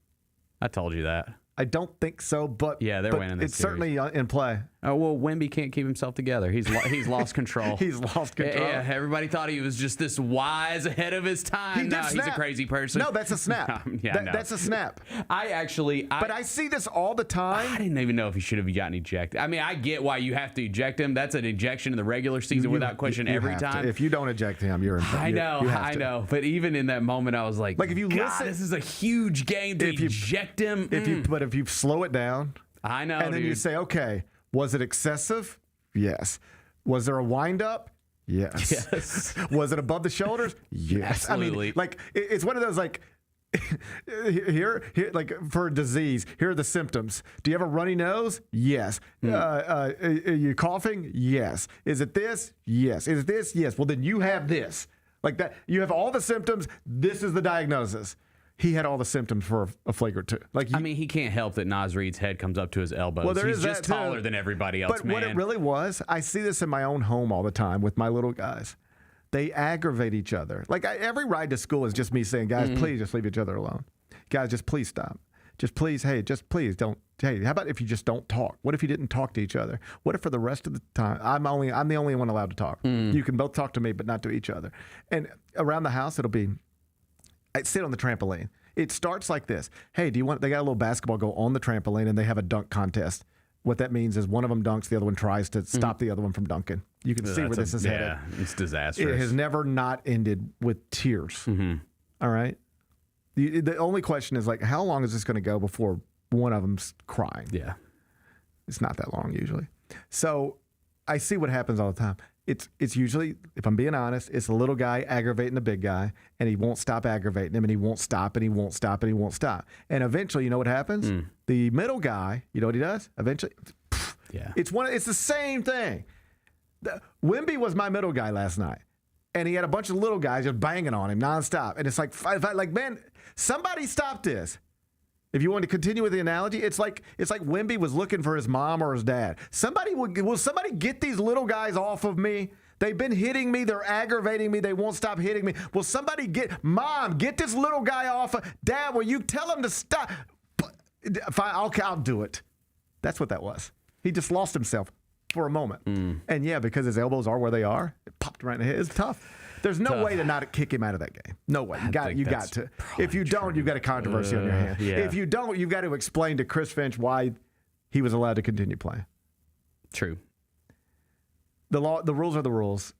I told you that. I don't think so, but yeah, they're winning this it's series. certainly in play. Oh, well, Wemby can't keep himself together. He's lost control. He's lost control. Yeah, everybody thought he was just this wise ahead of his time. He's a crazy person. No, that's a snap. No. That's a snap. But I see this all the time. I didn't even know if he should have gotten ejected. I get why you have to eject him. That's an ejection in the regular season without question every time. If you don't eject him, you're in. I know. But even in that moment, I was like, if you listen, this is a huge game to eject him. But if you slow it down, I know, and then you say, okay, was it excessive? Yes. Was there a wind up? Yes. Was it above the shoulders? Yes. Absolutely. It's one of those here, like for a disease, here are the symptoms. Do you have a runny nose? Yes. Are you coughing? Yes. Is it this? Yes. Is it this? Yes. Well, then you have this. Like that. You have all the symptoms. This is the diagnosis. He had all the symptoms for a flagrant 2. He can't help that Naz Reid's head comes up to his elbows. Well, He's just taller than everybody else, But what it really was, I see this in my own home all the time with my little guys. They aggravate each other. Every ride to school is just me saying, guys, please just leave each other alone. Guys, just please stop. Just please, just please don't. Hey, how about if you just don't talk? What if you didn't talk to each other? What if for the rest of the time, I'm the only one allowed to talk? You can both talk to me, but not to each other. And around the house, it'll be, I sit on the trampoline. It starts like this. Hey, they got a little basketball go on the trampoline and they have a dunk contest. What that means is one of them dunks, the other one tries to stop the other one from dunking. You can see where this is headed. Yeah, it's disastrous. It has never not ended with tears. All right? The only question is how long is this going to go before one of them's crying? Yeah. It's not that long usually. So I see what happens all the time. It's usually, if I'm being honest, it's a little guy aggravating the big guy, and he won't stop aggravating him, and he won't stop, and he won't stop, and he won't stop. And eventually, you know what happens? The middle guy, you know what he does? Eventually, it's the same thing. Wemby was my middle guy last night, and he had a bunch of little guys just banging on him nonstop. And it's man, somebody stop this. If you want to continue with the analogy, it's like Wemby was looking for his mom or his dad. Will somebody get these little guys off of me? They've been hitting me. They're aggravating me. They won't stop hitting me. Will somebody Mom, get this little guy off of Dad, will you tell him to stop? Fine, I'll do it. That's what that was. He just lost himself for a moment. And because his elbows are where they are, it popped right in the head. It's tough. There's no way to not kick him out of that game. No way. You got to. If you don't, you've got a controversy on your hands. Yeah. If you don't, you've got to explain to Chris Finch why he was allowed to continue playing. True. The rules are the rules.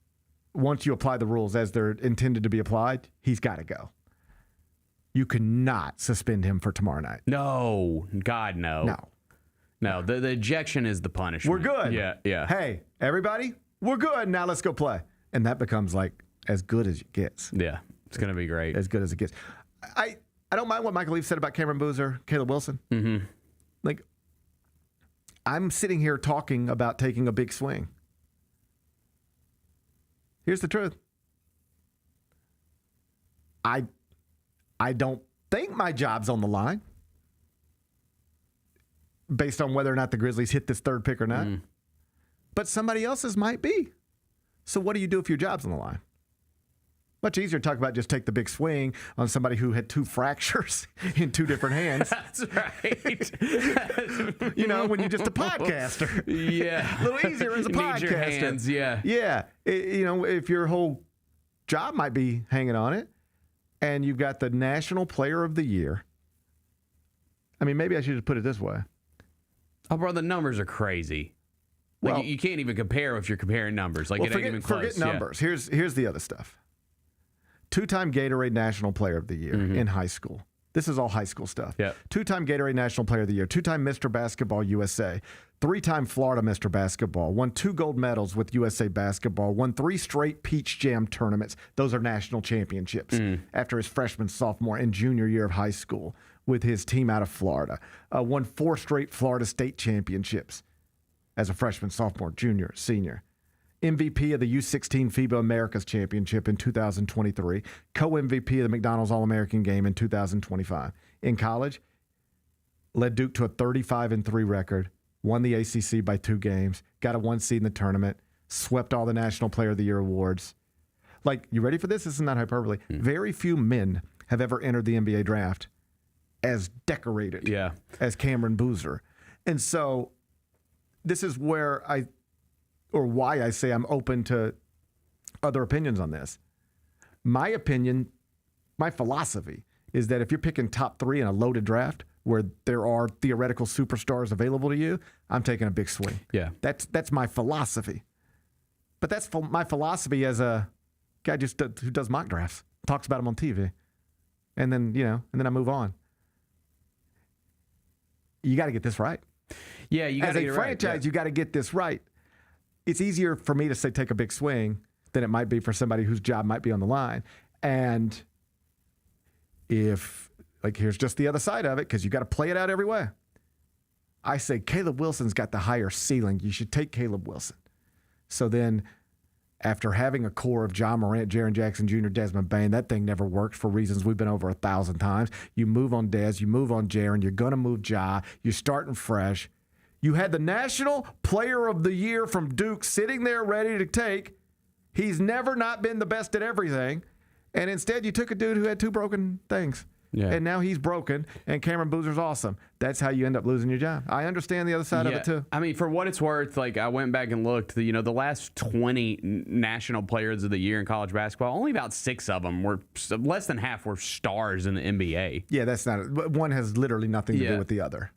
Once you apply the rules as they're intended to be applied, he's got to go. You cannot suspend him for tomorrow night. No. God, no. No, the ejection is the punishment. We're good. Yeah. Hey, everybody, we're good. Now let's go play. And that becomes as good as it gets. Yeah, it's going to be great. As good as it gets. I don't mind what Michael Eaves said about Cameron Boozer, Caleb Wilson. I'm sitting here talking about taking a big swing. Here's the truth. I don't think my job's on the line based on whether or not the Grizzlies hit this third pick or not. But somebody else's might be. So what do you do if your job's on the line? Much easier to talk about just take the big swing on somebody who had 2 fractures in 2 different hands. That's right. When you're just a podcaster. Yeah. A little easier as a podcaster. Need your hands, yeah. Yeah. If your whole job might be hanging on it, and you've got the National Player of the Year. Maybe I should just put it this way. Oh, bro, the numbers are crazy. You can't even compare if you're comparing numbers. It ain't even close. Forget numbers. Yeah. Here's the other stuff. 2-time Gatorade National Player of the Year in high school. This is all high school stuff. Yep. 2-time Gatorade National Player of the Year. 2-time Mr. Basketball USA. 3-time Florida Mr. Basketball. Won 2 gold medals with USA Basketball. Won 3 straight Peach Jam tournaments. Those are national championships after his freshman, sophomore, and junior year of high school with his team out of Florida. Won 4 straight Florida State championships as a freshman, sophomore, junior, senior. MVP of the U16 FIBA Americas Championship in 2023. Co-MVP of the McDonald's All-American Game in 2025. In college, led Duke to a 35-3 record, won the ACC by 2 games, got a 1 seed in the tournament, swept all the National Player of the Year awards. Like, you ready for this? This is not hyperbole. Very few men have ever entered the NBA draft as decorated as Cameron Boozer. And so this is where why I say I'm open to other opinions on this. My opinion, my philosophy is that if you're picking top 3 in a loaded draft where there are theoretical superstars available to you, I'm taking a big swing. Yeah. That's my philosophy. But that's my philosophy as a guy who does mock drafts, talks about them on TV. And then, and then I move on. You got to get this right. Yeah, you got to get it right. As a franchise, you got to get this right. It's easier for me to say take a big swing than it might be for somebody whose job might be on the line. And here's just the other side of it, because you got to play it out every way. I say Caleb Wilson's got the higher ceiling. You should take Caleb Wilson. So then, after having a core of John Morant, Jaren Jackson Jr., Desmond Bane, that thing never worked for reasons we've been over 1,000 times. You move on Des, you move on Jaren, you're going to move Ja, you're starting fresh. You had the National Player of the Year from Duke sitting there ready to take. He's never not been the best at everything. And instead, you took a dude who had 2 broken things. Yeah. And now he's broken, and Cameron Boozer's awesome. That's how you end up losing your job. I understand the other side of it, too. I mean, for what it's worth, I went back and looked. The last 20 National Players of the Year in college basketball, only about 6 of them were, less than half were stars in the NBA. Yeah, that's not, one has literally nothing to do with the other.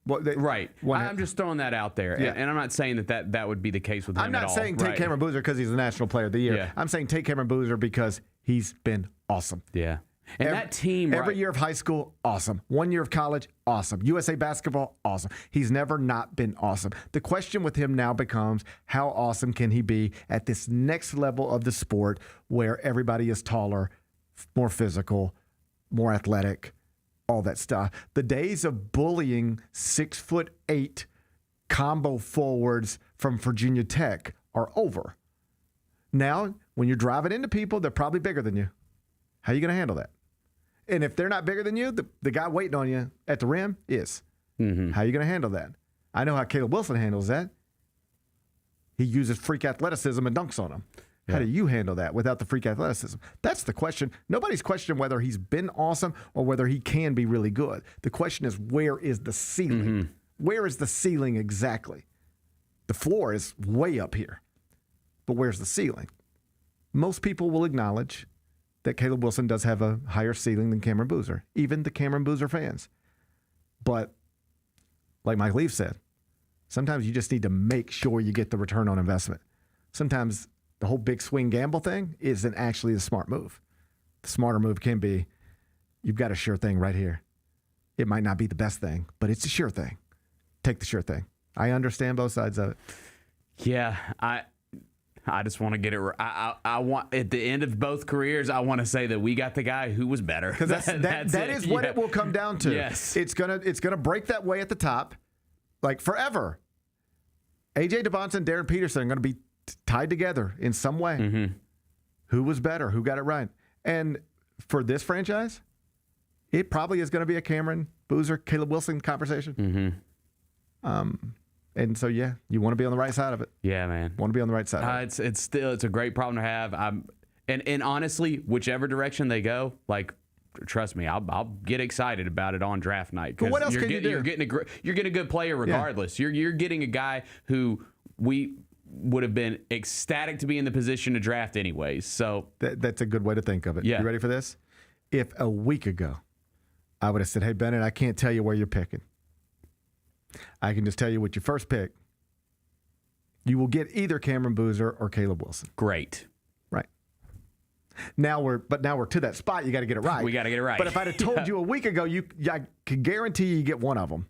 Right. I'm just throwing that out there. Yeah. And I'm not saying that would be the case with him at all. I'm not saying take Cameron Boozer because he's the National Player of the Year. Yeah. I'm saying take Cameron Boozer because he's been awesome. Yeah. And that team, every year of high school, awesome. 1 year of college, awesome. USA basketball, awesome. He's never not been awesome. The question with him now becomes, how awesome can he be at this next level of the sport where everybody is taller, more physical, more athletic, all that stuff. The days of bullying 6'8" combo forwards from Virginia Tech are over. Now, when you're driving into people, they're probably bigger than you. How are you going to handle that? And if they're not bigger than you, the guy waiting on you at the rim is. Mm-hmm. How are you going to handle that? I know how Caleb Wilson handles that. He uses freak athleticism and dunks on them. Yeah. How do you handle that without the freak athleticism? That's the question. Nobody's questioning whether he's been awesome or whether he can be really good. The question is, where is the ceiling? Mm-hmm. Where is the ceiling exactly? The floor is way up here. But where's the ceiling? Most people will acknowledge that Caleb Wilson does have a higher ceiling than Cameron Boozer, even the Cameron Boozer fans. But like Mike Leaf said, sometimes you just need to make sure you get the return on investment. Sometimes the whole big swing gamble thing isn't actually the smart move. The smarter move can be, you've got a sure thing right here. It might not be the best thing, but it's a sure thing. Take the sure thing. I understand both sides of it. Yeah, I just want to get it. I want at the end of both careers, I want to say that we got the guy who was better. Because that is what it will come down to. Yes, it's gonna break that way at the top, like forever. AJ DeBonson and Darren Peterson are going to be tied together in some way. Mm-hmm. Who was better? Who got it right? And for this franchise, it probably is going to be a Cameron Boozer, Caleb Wilson conversation. Mm-hmm. And so, yeah, you want to be on the right side of it. Yeah, man. Want to be on the right side of it. It's a great problem to have. And honestly, whichever direction they go, trust me, I'll get excited about it on draft night. But what else can you do? You're getting a good player regardless. Yeah. You're getting a guy who we would have been ecstatic to be in the position to draft anyways. So that's a good way to think of it. Yeah. You ready for this? If a week ago I would have said, hey, Bennett, I can't tell you where you're picking. I can just tell you what your first pick. You will get either Cameron Boozer or Caleb Wilson. Great. Right. Now we're to that spot. You got to get it right. We got to get it right. But if I'd have told you a week ago, I can guarantee you get one of them.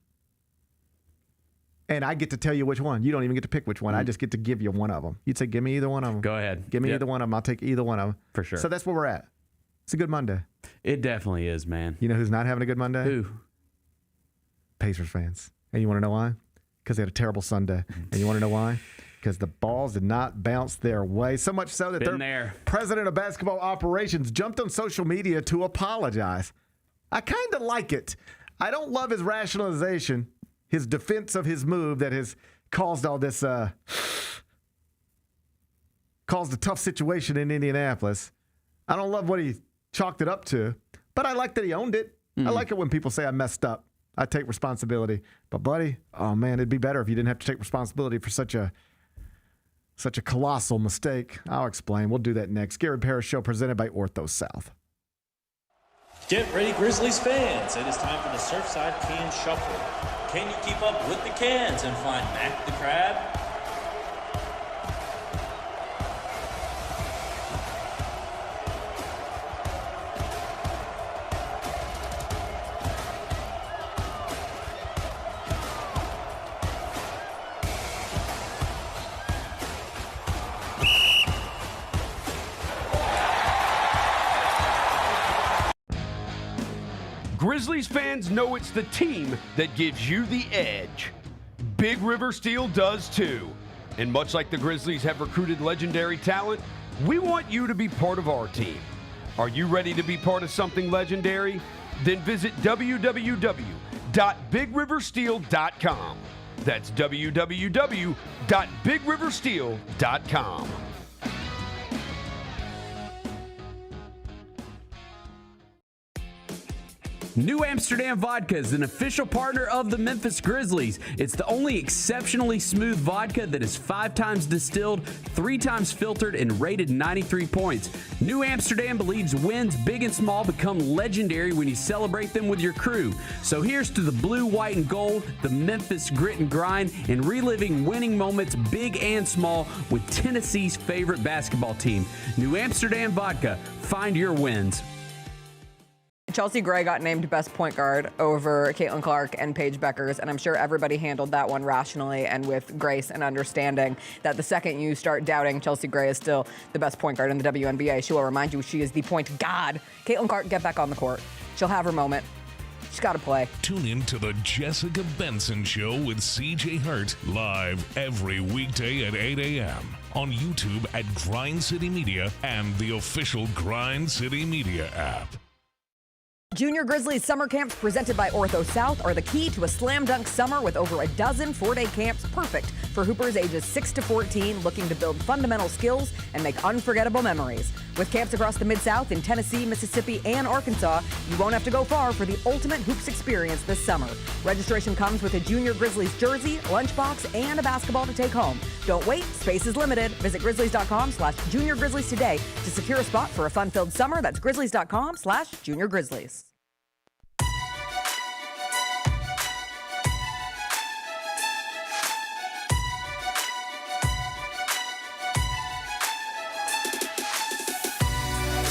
And I get to tell you which one. You don't even get to pick which one. I just get to give you one of them. You'd say, give me either one of them. Go ahead. Give me either one of them. I'll take either one of them. For sure. So that's where we're at. It's a good Monday. It definitely is, man. You know who's not having a good Monday? Who? Pacers fans. And you want to know why? Because they had a terrible Sunday. And you want to know why? Because the balls did not bounce their way. So much so that their president of basketball operations jumped on social media to apologize. I kind of like it. I don't love his rationalization, his defense of his move that has caused all this, caused a tough situation in Indianapolis. I don't love what he chalked it up to, but I like that he owned it. I like it when people say I messed up. I take responsibility. But, buddy, oh, man, it'd be better if you didn't have to take responsibility for such a colossal mistake. I'll explain. We'll do that next. Gary Parrish Show presented by Ortho South. Get ready, Grizzlies fans. It is time for the Surfside Can Shuffle. Can you keep up with the cans and find Mac the Crab? Grizzlies fans know it's the team that gives you the edge. Big River Steel does too. And much like the Grizzlies have recruited legendary talent, we want you to be part of our team. Are you ready to be part of something legendary? Then visit www.bigriversteel.com. That's www.bigriversteel.com. New Amsterdam Vodka is an official partner of the Memphis Grizzlies. It's the only exceptionally smooth vodka that is 5 times distilled, 3 times filtered, and rated 93 points. New Amsterdam believes wins big and small become legendary when you celebrate them with your crew. So here's to the blue, white, and gold, the Memphis grit and grind, and reliving winning moments big and small with Tennessee's favorite basketball team. New Amsterdam Vodka. Find your wins. Chelsea Gray got named best point guard over Clarke and Paige Buechers, and I'm sure everybody handled that one rationally and with grace and understanding that the second you start doubting Chelsea Gray is still the best point guard in the WNBA, she will remind you she is the point god. Clarke, get back on the court. She'll have her moment. She's got to play. Tune in to the Jessica Benson Show with CJ Hurt live every weekday at 8 a.m. on YouTube at Grind City Media and the official Grind City Media app. Junior Grizzlies summer camps presented by Ortho South are the key to a slam dunk summer with over a dozen 4-day camps perfect for hoopers ages 6 to 14 looking to build fundamental skills and make unforgettable memories. With camps across the Mid-South in Tennessee, Mississippi, and Arkansas, you won't have to go far for the ultimate hoops experience this summer. Registration comes with a Junior Grizzlies jersey, lunchbox, and a basketball to take home. Don't wait, space is limited. Visit grizzlies.com/Junior Grizzlies today to secure a spot for a fun-filled summer. That's grizzlies.com/Junior Grizzlies.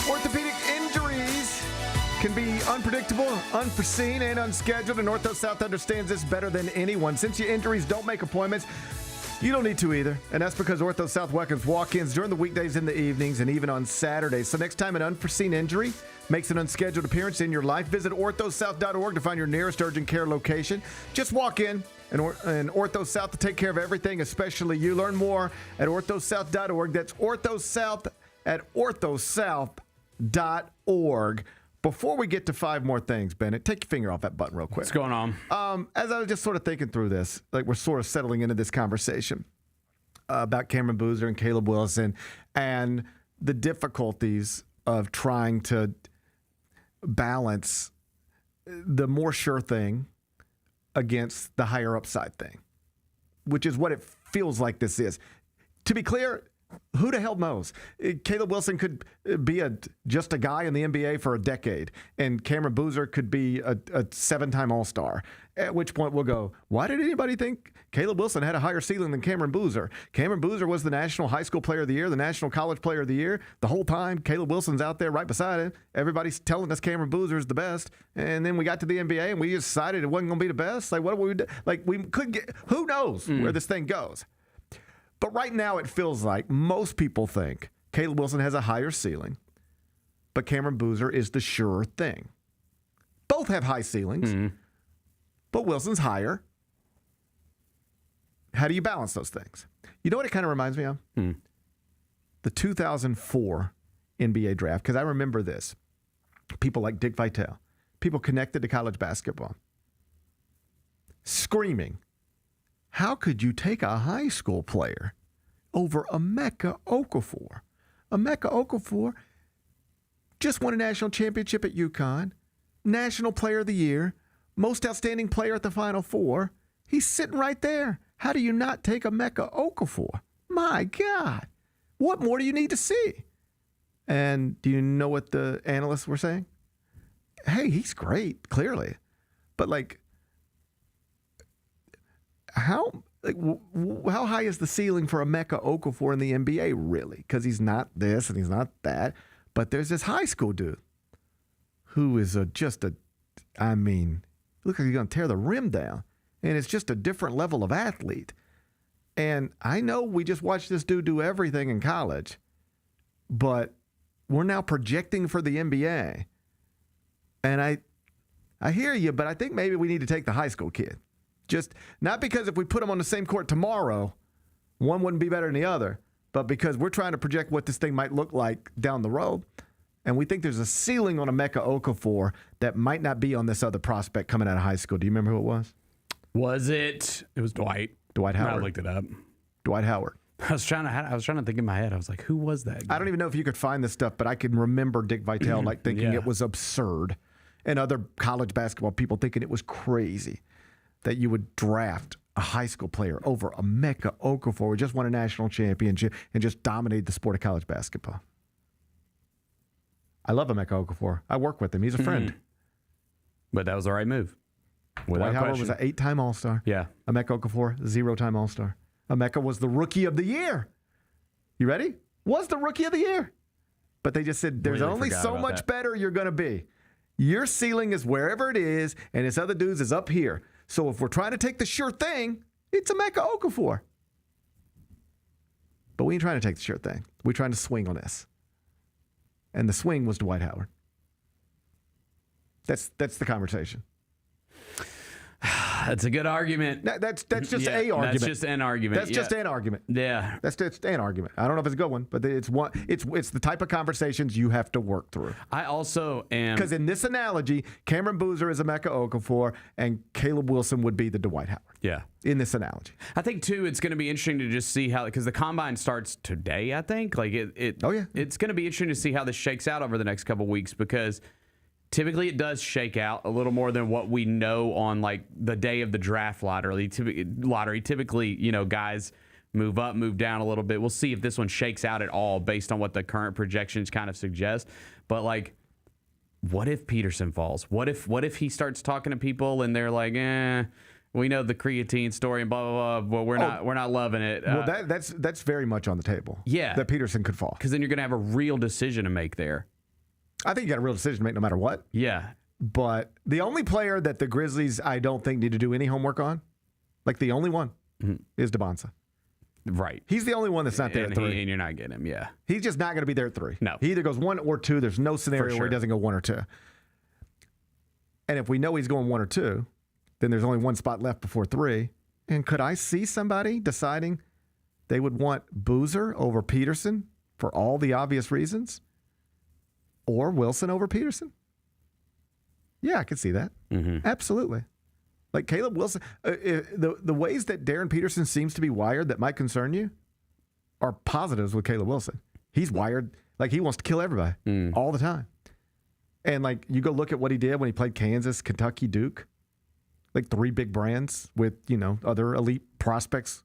Orthopedic injuries can be unpredictable, unforeseen, and unscheduled, and Ortho South understands this better than anyone. Since your injuries don't make appointments, you don't need to either, and that's because Ortho South welcomes walk-ins during the weekdays in the evenings and even on Saturdays. So next time an unforeseen injury makes an unscheduled appearance in your life, visit orthosouth.org to find your nearest urgent care location. Just walk in, and Ortho South to take care of everything, especially you. Learn more at orthosouth.org. That's orthosouth at orthosouth.org. Before we get to 5 more things, Bennett, take your finger off that button real quick. What's going on? As I was just sort of thinking through this, like we're sort of settling into this conversation about Cameron Boozer and Caleb Wilson and the difficulties of trying to balance the more sure thing against the higher upside thing, which is what it feels like this is. To be clear, who the hell knows? Caleb Wilson could be just a guy in the NBA for a decade, and Cameron Boozer could be a 7-time All-Star, at which point we'll go, why did anybody think Caleb Wilson had a higher ceiling than Cameron Boozer? Cameron Boozer was the National High School Player of the Year, the National College Player of the Year. The whole time, Caleb Wilson's out there right beside him. Everybody's telling us Cameron Boozer is the best, and then we got to the NBA, and we decided it wasn't going to be the best. Like, what do we do? Like, we couldn't get – who knows where this thing goes? But right now it feels like most people think Caleb Wilson has a higher ceiling, but Cameron Boozer is the sure thing. Both have high ceilings, but Wilson's higher. how do you balance those things? You know what it kind of reminds me of? The 2004 NBA draft, because I remember this. People like Dick Vitale, people connected to college basketball, screaming, how could you take a high school player over Emeka Okafor? Emeka Okafor just won a national championship at UConn, National Player of the Year, most outstanding player at the Final Four. He's sitting right there. How do you not take Emeka Okafor? My God. What more do you need to see? And do you know what the analysts were saying? Hey, he's great, clearly. But, like, how high is the ceiling for Emeka Okafor in the NBA, really? Because he's not this and he's not that. But there's this high school dude who is looks like he's going to tear the rim down. And it's just a different level of athlete. And I know we just watched this dude do everything in college, but we're now projecting for the NBA. And I hear you, but I think maybe we need to take the high school kid. Just not because if we put them on the same court tomorrow, one wouldn't be better than the other, but because we're trying to project what this thing might look like down the road. And we think there's a ceiling on Emeka Okafor that might not be on this other prospect coming out of high school. Do you remember who it was? Was it? It was Dwight. Dwight Howard. I looked it up. Dwight Howard. I was trying to think in my head. I was like, who was that guy? I don't even know if you could find this stuff, but I can remember Dick Vitale thinking it was absurd, and other college basketball people thinking it was crazy that you would draft a high school player over Emeka Okafor, who just won a national championship and just dominated the sport of college basketball. I love Emeka Okafor. I work with him. He's a friend. But that was the right move. Dwight Howard was an 8-time All-Star. Yeah. Emeka Okafor, 0-time All-Star. Emeka was the Rookie of the Year. You ready? Was the Rookie of the Year. But they just said, there's only so much better you're going to be. Your ceiling is wherever it is, and this other dude's is up here. So if we're trying to take the sure thing, it's Emeka Okafor. But we ain't trying to take the sure thing. We're trying to swing on this. And the swing was Dwight Howard. That's the conversation. That's a good argument. That's just a argument. That's just an argument. That's just an argument. Yeah. That's just an argument. I don't know if it's a good one, but it's the type of conversations you have to work through. I also am, because in this analogy, Cameron Boozer is Emeka Okafor, and Caleb Wilson would be the Dwight Howard. Yeah. In this analogy, I think too, it's going to be interesting to just see how, because the combine starts today. I think it's going to be interesting to see how this shakes out over the next couple of weeks, because typically it does shake out a little more than what we know on like the day of the draft lottery. Typically, guys move up, move down a little bit. We'll see if this one shakes out at all based on what the current projections kind of suggest. But like, what if Peterson falls? What if he starts talking to people and they're like, we know the creatine story and blah blah blah, but we're not loving it. Well, that's very much on the table. Yeah, that Peterson could fall, because then you're going to have a real decision to make there. I think you got a real decision to make no matter what. Yeah. But the only player that the Grizzlies, I don't think, need to do any homework on, like the only one, is DeBonsa. Right. He's the only one that's not there at 3. And you're not getting him, yeah. He's just not going to be there at 3. No. He either goes 1 or 2. There's no scenario where he doesn't go 1 or 2. And if we know he's going 1 or 2, then there's only one spot left before 3. And could I see somebody deciding they would want Boozer over Peterson for all the obvious reasons? Or Wilson over Peterson? Yeah, I could see that. Absolutely. Like Caleb Wilson, the ways that Darren Peterson seems to be wired that might concern you are positives with Caleb Wilson. He's wired like he wants to kill everybody all the time. And like you go look at what he did when he played Kansas, Kentucky, Duke, like 3 big brands with, other elite prospects.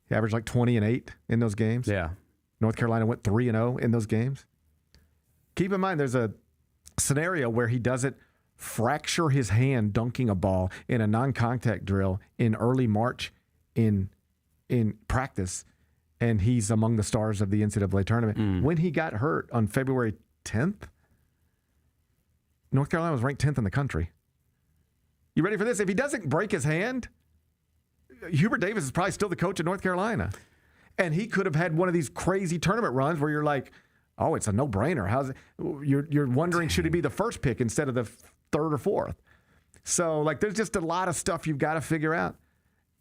He averaged like 20 and 8 in those games. Yeah. North Carolina went 3-0 in those games. Keep in mind, there's a scenario where he doesn't fracture his hand dunking a ball in a non-contact drill in early March in practice, and he's among the stars of the NCAA tournament. When he got hurt on February 10th, North Carolina was ranked 10th in the country. You ready for this? If he doesn't break his hand, Hubert Davis is probably still the coach of North Carolina. And he could have had one of these crazy tournament runs where you're like, oh, it's a no-brainer. How's it? You're wondering, should he be the first pick instead of the 3rd or 4th? So, like, there's just a lot of stuff you've got to figure out.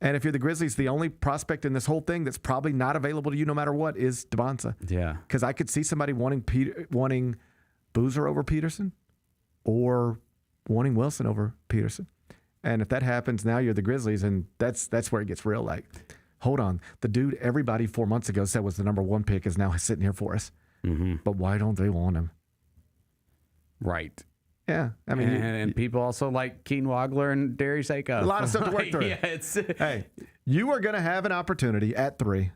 And if you're the Grizzlies, the only prospect in this whole thing that's probably not available to you no matter what is DeBonsa. Yeah. Because I could see somebody wanting Boozer over Peterson or wanting Wilson over Peterson. And if that happens, now you're the Grizzlies, and that's where it gets real. Like, hold on. The dude everybody 4 months ago said was the number 1 pick is now sitting here for us. Mm-hmm. But why don't they want him? Right. Yeah. I mean, and people also like Keen Wagler and Darius Acuff. A lot of stuff to work through. Hey, you are going to have an opportunity at 3.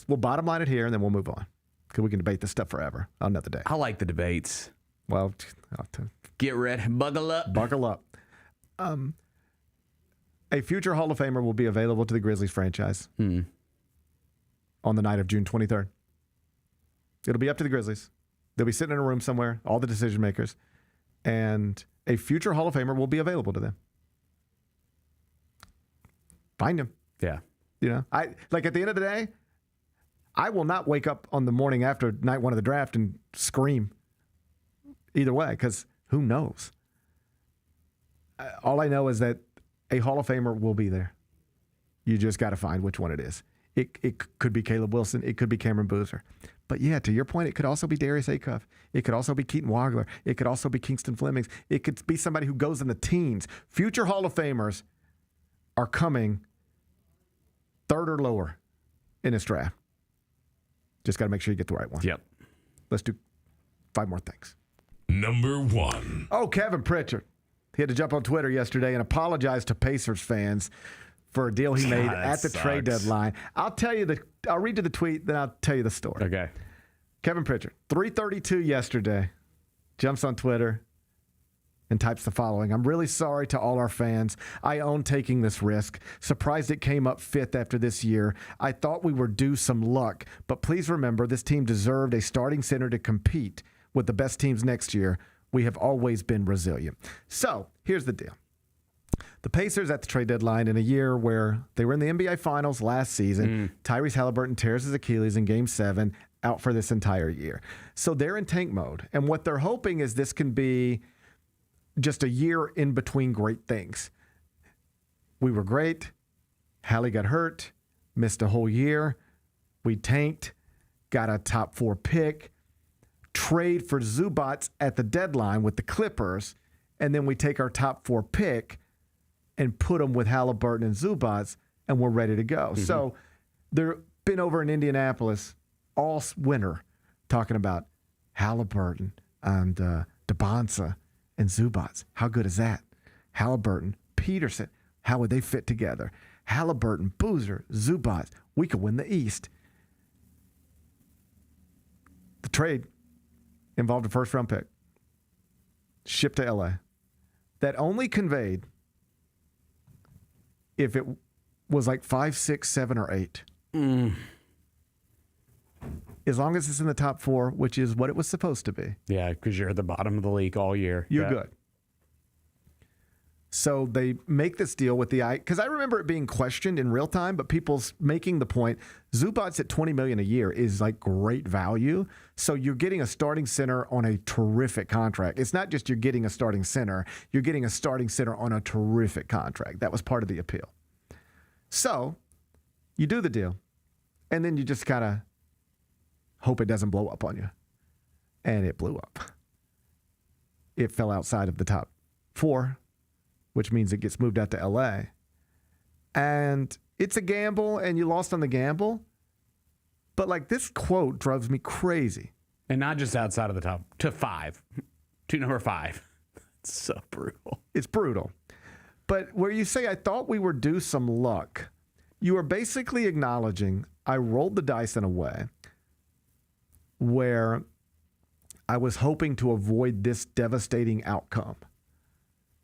We'll bottom line it here, and then we'll move on. Because we can debate this stuff forever on another day. I like the debates. Well, get ready. Buckle up. Buckle up. A future Hall of Famer will be available to the Grizzlies franchise on the night of June 23rd. It'll be up to the Grizzlies. They'll be sitting in a room somewhere, all the decision makers, and a future Hall of Famer will be available to them. Find him. Yeah. You know, at the end of the day, I will not wake up on the morning after night 1 of the draft and scream either way, because who knows? All I know is that a Hall of Famer will be there. You just got to find which one it is. It could be Caleb Wilson. It could be Cameron Boozer. But yeah, to your point, it could also be Darius Acuff. It could also be Keaton Wagler. It could also be Kingston Flemings. It could be somebody who goes in the teens. Future Hall of Famers are coming 3rd or lower in this draft. Just got to make sure you get the right one. Yep. Let's do 5 more things. Number 1. Oh, Kevin Pritchard. He had to jump on Twitter yesterday and apologize to Pacers fans for a deal he made at the trade deadline. I'll read you the tweet, then I'll tell you the story. Okay. Kevin Pritchard, 3:32 yesterday, jumps on Twitter and types the following. I'm really sorry to all our fans. I own taking this risk. Surprised it came up 5th after this year. I thought we were due some luck, but please remember this team deserved a starting center to compete with the best teams next year. We have always been resilient. So here's the deal. The Pacers at the trade deadline in a year where they were in the NBA Finals last season, Tyrese Halliburton tears his Achilles in Game 7, out for this entire year. So they're in tank mode. And what they're hoping is this can be just a year in between great things. We were great. Hallie got hurt, missed a whole year. We tanked, got a top 4 pick, trade for Zubats at the deadline with the Clippers, and then we take our top 4 pick and put them with Halliburton and Zubats, and we're ready to go. Mm-hmm. So they've been over in Indianapolis all winter talking about Halliburton and DeBonsa and Zubats. How good is that? Halliburton, Peterson, how would they fit together? Halliburton, Boozer, Zubats. We could win the East. The trade involved a first-round pick shipped to L.A. that only conveyed if it was like 5, 6, 7, or 8. As long as it's in the top 4, which is what it was supposed to be. Yeah, because you're at the bottom of the league all year. You're good. So they make this deal with because I remember it being questioned in real time, but people's making the point, Zubats at $20 million a year is like great value. So you're getting a starting center on a terrific contract. It's not just you're getting a starting center, you're getting a starting center on a terrific contract. That was part of the appeal. So you do the deal, and then you just kind of hope it doesn't blow up on you. And it blew up. It fell outside of the top 4, which means it gets moved out to L.A. And it's a gamble, and you lost on the gamble. But, like, this quote drives me crazy. And not just outside of the top, to 5. To number 5. It's so brutal. It's brutal. But where you say, I thought we were due some luck, you are basically acknowledging I rolled the dice in a way where I was hoping to avoid this devastating outcome.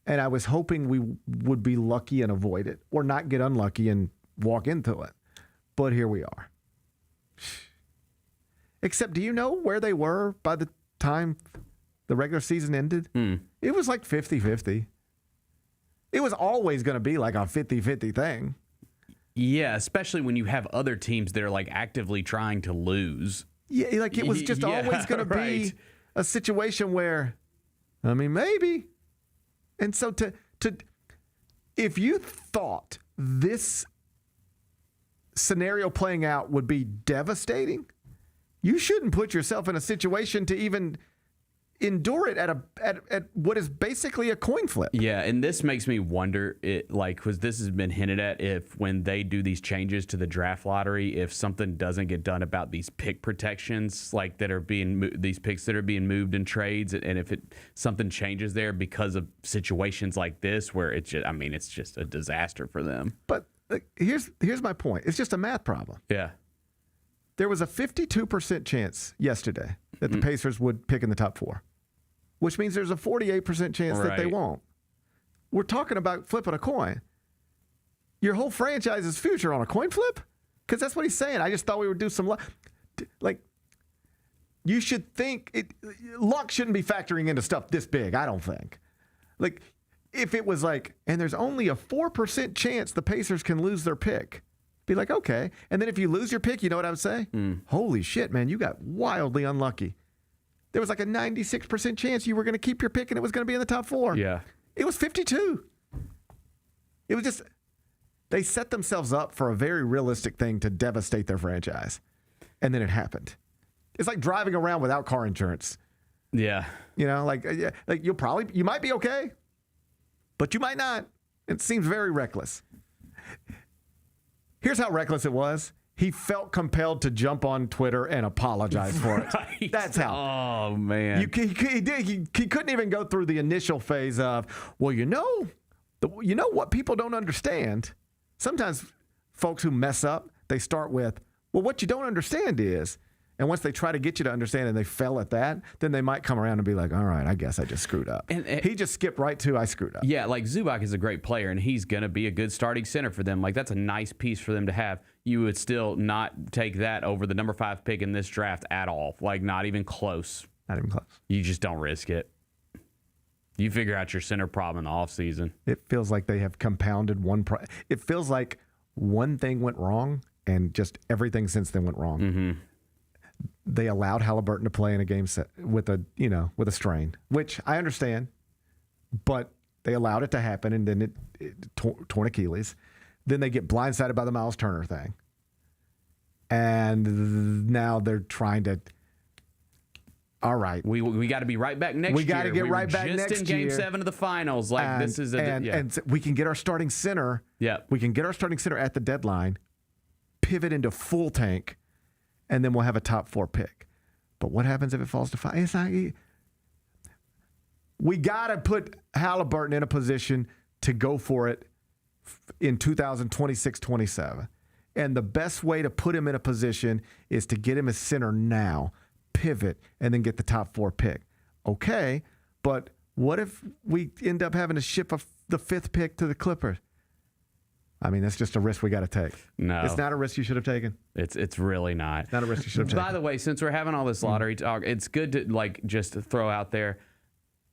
And I was hoping we would be lucky and avoid it, or not get unlucky and walk into it. But here we are. Except, do you know where they were by the time the regular season ended? It was like 50-50. It was always going to be like a 50-50 thing. Yeah, especially when you have other teams that are like actively trying to lose. Yeah, like it was just always going to be a situation where, I mean, maybe. And so if you thought this scenario playing out would be devastating, you shouldn't put yourself in a situation to even endure it at what is basically a coin flip. Yeah, and this makes me wonder, because this has been hinted at, if when they do these changes to the draft lottery, if something doesn't get done about these pick protections, like that are being these picks that are being moved in trades, and if something changes there because of situations like this, where it's just a disaster for them. But here's my point. It's just a math problem. Yeah. There was a 52% chance yesterday that the Pacers would pick in the top 4, which means there's a 48% chance that they won't. We're talking about flipping a coin. Your whole franchise's future on a coin flip? Because that's what he's saying. I just thought we would do some luck. You should think luck shouldn't be factoring into stuff this big, I don't think. If it was and there's only a 4% chance the Pacers can lose their pick. Be like, okay. And then if you lose your pick, you know what I would say? Holy shit, man, you got wildly unlucky. There was a 96% chance you were going to keep your pick and it was going to be in the top 4. Yeah. It was 52. It was just, they set themselves up for a very realistic thing to devastate their franchise. And then it happened. It's like driving around without car insurance. Yeah. You might be okay, but you might not. It seems very reckless. Here's how reckless it was. He felt compelled to jump on Twitter and apologize for it. Right. That's how. Oh, man. He couldn't even go through the initial phase of, you know what people don't understand? Sometimes folks who mess up, they start with, what you don't understand is, and once they try to get you to understand and they fail at that, then they might come around and be like, all right, I guess I just screwed up. And he just skipped right to, I screwed up. Yeah, Zubac is a great player, and he's going to be a good starting center for them. That's a nice piece for them to have. You would still not take that over the number 5 pick in this draft at all. Not even close. Not even close. You just don't risk it. You figure out your center problem in the offseason. It feels like they have compounded one. It feels like one thing went wrong, and just everything since then went wrong. Mm-hmm. They allowed Halliburton to play in a game set with a strain, which I understand, but they allowed it to happen, and then it torn Achilles. Then they get blindsided by the Miles Turner thing, and now they're trying to. All right, we got to be right back next year. We got to get right back next year. Just in Game 7 of the finals, this is and we can get our starting center. Yeah, we can get our starting center at the deadline, pivot into full tank. And then we'll have a top 4 pick. But what happens if it falls to 5? It's not. We got to put Halliburton in a position to go for it in 2026-27. And the best way to put him in a position is to get him as center now, pivot, and then get the top 4 pick. Okay, but what if we end up having to ship the 5th pick to the Clippers? That's just a risk we got to take. No. It's not a risk you should have taken. It's really not. Not a risk you should have taken. By the way, since we're having all this lottery talk, it's good to just to throw out there,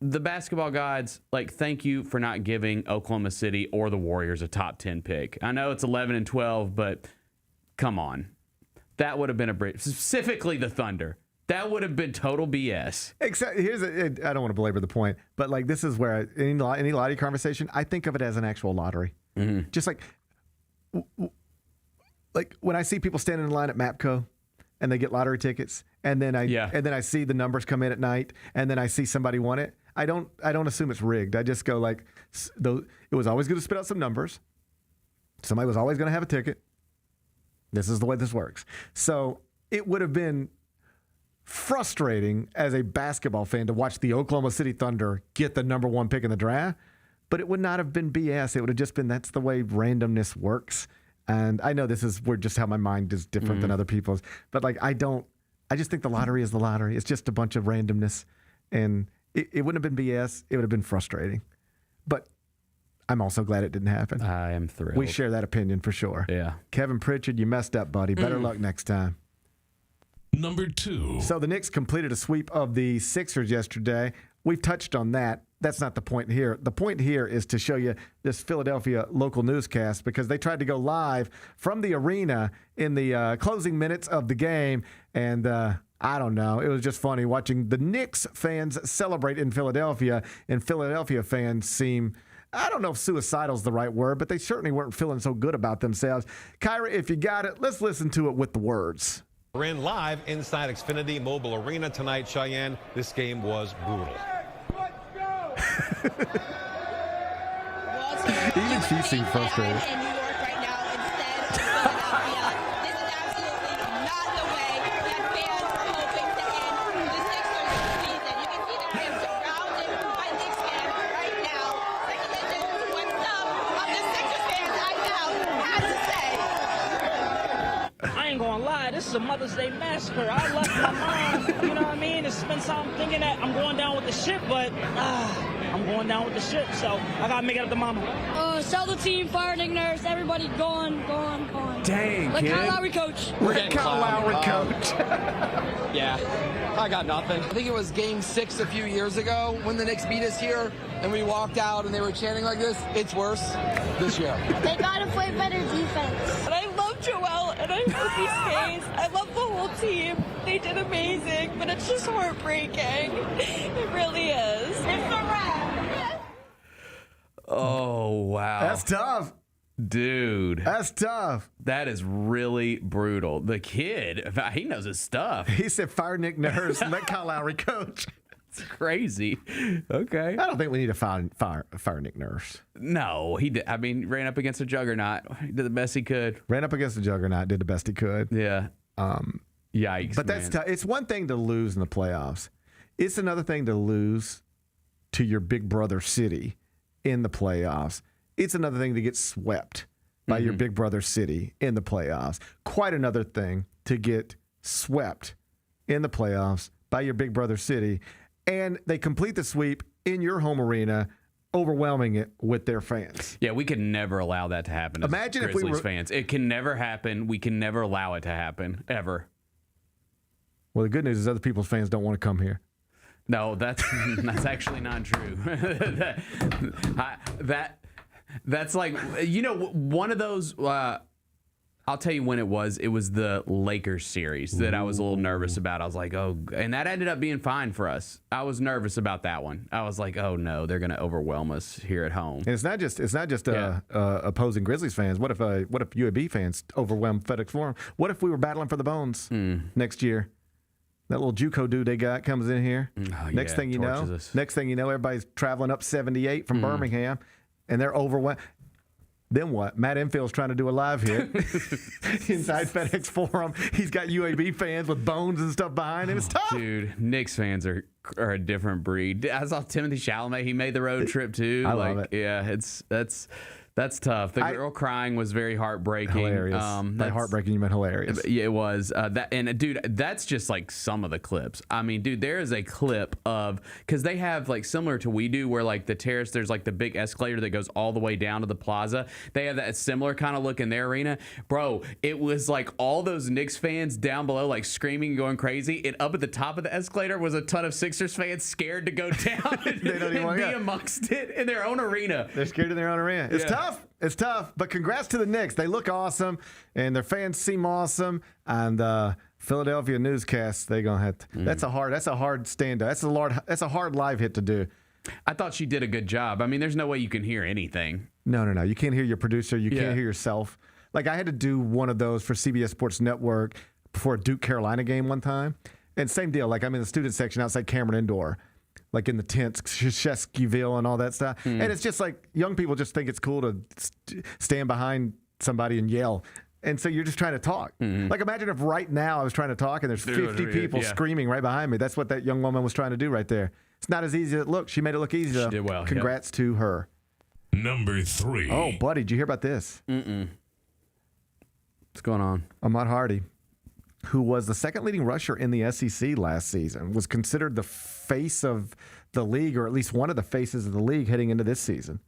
the basketball gods, thank you for not giving Oklahoma City or the Warriors a top 10 pick. I know it's 11 and 12, but come on. That would have been a break. Specifically the Thunder. That would have been total BS. Except I don't want to belabor the point, but this is where any lottery conversation, I think of it as an actual lottery. Mm-hmm. Just when I see people standing in line at MAPCO and they get lottery tickets, and then I see the numbers come in at night, and then I see somebody won it. I don't assume it's rigged. I just go it was always going to spit out some numbers. Somebody was always going to have a ticket. This is the way this works. So it would have been frustrating as a basketball fan to watch the Oklahoma City Thunder get the number 1 pick in the draft. But it would not have been BS. It would have just been, that's the way randomness works. And I know just how my mind is different than other people's. But I just think the lottery is the lottery. It's just a bunch of randomness. And it wouldn't have been BS. It would have been frustrating. But I'm also glad it didn't happen. I am thrilled. We share that opinion for sure. Yeah. Kevin Pritchard, you messed up, buddy. Better luck next time. Number 2. So the Knicks completed a sweep of the Sixers yesterday. We've touched on that. That's not the point here. The point here is to show you this Philadelphia local newscast, because they tried to go live from the arena in the closing minutes of the game. And I don't know. It was just funny watching the Knicks fans celebrate in Philadelphia, and Philadelphia fans seem I don't know if suicidal is the right word, but they certainly weren't feeling so good about themselves. Kyra, if you got it, let's listen to it with the words. We're in live inside Xfinity Mobile Arena tonight, Cheyenne. This game was brutal. Even she seemed frustrated. This is a Mother's Day massacre. I left my mom, you know what I mean? To spend time thinking that I'm going down with the ship, but I'm going down with the ship, so I gotta make it up to mama. Sell the team, fire Nick Nurse, everybody gone. Dang, Like kid. Kyle Lowry coach. Kyle Lowry coach. Yeah, I got nothing. I think it was game 6 a few years ago when the Knicks beat us here, and we walked out and they were chanting like this. It's worse this year. They gotta play better defense. And I love Joel and I love these fans. I love the whole team. They did amazing, but it's just heartbreaking. It really is. It's a wrap. Oh, wow. That's tough. Dude. That's tough. That is really brutal. The kid, he knows his stuff. He said, fire Nick Nurse, let Kyle Lowry coach. It's crazy. Okay. I don't think we need to fire Nick Nurse. No, he did. I mean, ran up against a juggernaut. He did the best he could. Ran up against the juggernaut, did the best he could. Yeah. Yikes. But that's tough. It's one thing to lose in the playoffs. It's another thing to lose to your big brother city in the playoffs. It's another thing to get swept by your big brother city in the playoffs. Quite another thing to get swept in the playoffs by your big brother city. And they complete the sweep in your home arena, overwhelming it with their fans. Yeah, we could never allow that to happen. Imagine as if we Grizzlies were fans. It can never happen. We can never allow it to happen, ever. Well, the good news is other people's fans don't want to come here. No, that's actually not true. That's like, you know, one of those. I'll tell you when it was. It was the Lakers series that I was a little nervous about. I was like, oh, and that ended up being fine for us. I was nervous about that one. I was like, oh no, they're going to overwhelm us here at home. And it's not just opposing Grizzlies fans. What if UAB fans overwhelm FedEx Forum? What if we were battling for the bones next year? That little JUCO dude they got comes in here. Next thing you know, everybody's traveling up 78 from Birmingham, and they're overwhelmed. Then what? Matt Infield's trying to do a live hit inside FedEx Forum. He's got UAB fans with bones and stuff behind him. It's tough. Dude, Knicks fans are a different breed. I saw Timothy Chalamet. He made the road trip too. I love it. Yeah, that's tough. The girl crying was very heartbreaking. Hilarious. By heartbreaking, you meant hilarious. Yeah, it was. Dude, that's just like some of the clips. I mean, dude, there is a clip of, because they have like similar to we do, where like the terrace, there's like the big escalator that goes all the way down to the plaza. They have that similar kind of look in their arena. Bro, it was like all those Knicks fans down below, like screaming and going crazy. And up at the top of the escalator was a ton of Sixers fans scared to go down and be amongst it in their own arena. They're scared in their own arena. It's tough. It's tough, but congrats to the Knicks. They look awesome, and their fans seem awesome. And Philadelphia newscasts, they're gonna have to. That's a hard stand-up. That's a hard live hit to do. I thought she did a good job. I mean, there's no way you can hear anything. No. You can't hear your producer. You can't hear yourself. Like I had to do one of those for CBS Sports Network before a Duke Carolina game one time, and same deal. Like I'm in the student section outside Cameron Indoor, like in the tents, Sheskeyville and all that stuff. And it's just like young people just think it's cool to stand behind somebody and yell. And so you're just trying to talk. Like imagine if right now I was trying to talk and there's 50 people screaming right behind me. That's what that young woman was trying to do right there. It's not as easy as it looks. She made it look easy. She did well. Congrats to her. Number 3. Oh, buddy, did you hear about this? What's going on? Ahmad Hardy, who was the second leading rusher in the SEC last season, was considered the face of the league, or at least one of the faces of the league heading into this season.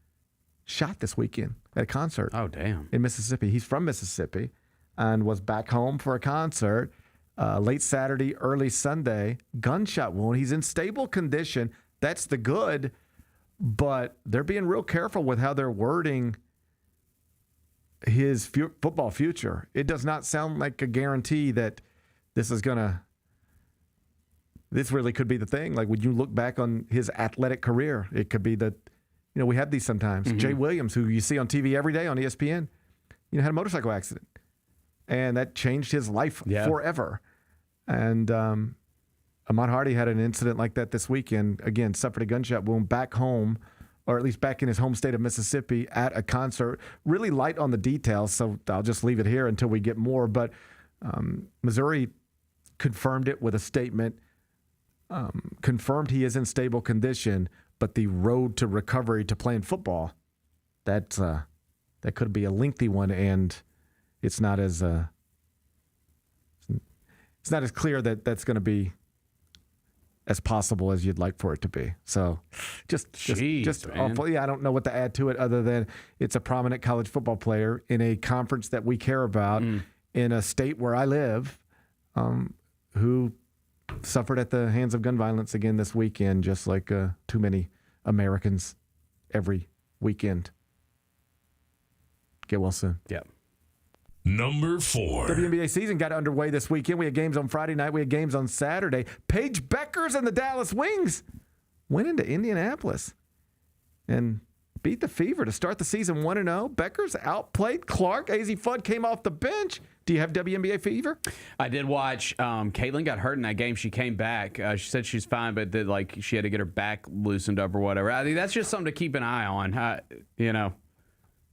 Shot this weekend at a concert. Oh, damn. In Mississippi. He's from Mississippi and was back home for a concert late Saturday, early Sunday. Gunshot wound. He's in stable condition. That's the good, but they're being real careful with how they're wording his football future. It does not sound like a guarantee that this really could be the thing. Like when you look back on his athletic career, it could be that we have these sometimes. Jay Williams, who you see on TV every day on ESPN, had a motorcycle accident. And that changed his life forever. And Ahmad Hardy had an incident like that this weekend. Again, suffered a gunshot wound back home, or at least back in his home state of Mississippi at a concert. Really light on the details, so I'll just leave it here until we get more. But Missouri confirmed it with a statement, confirmed he is in stable condition, but the road to recovery to playing football, that could be a lengthy one, and it's not as clear that that's going to be as possible as you'd like for it to be. So just awful. Yeah, I don't know what to add to it other than it's a prominent college football player in a conference that we care about in a state where I live, who suffered at the hands of gun violence again this weekend, just like too many Americans every weekend. Get well soon. Yeah. Number 4. WNBA season got underway this weekend. We had games on Friday night. We had games on Saturday. Paige Buechers and the Dallas Wings went into Indianapolis and beat the Fever to start the season 1-0. Buechers outplayed Clarke. AZ Fudd came off the bench. Do you have WNBA fever? I did watch. Caitlin got hurt in that game. She came back. She said she's fine, but she had to get her back loosened up or whatever. I think that's just something to keep an eye on,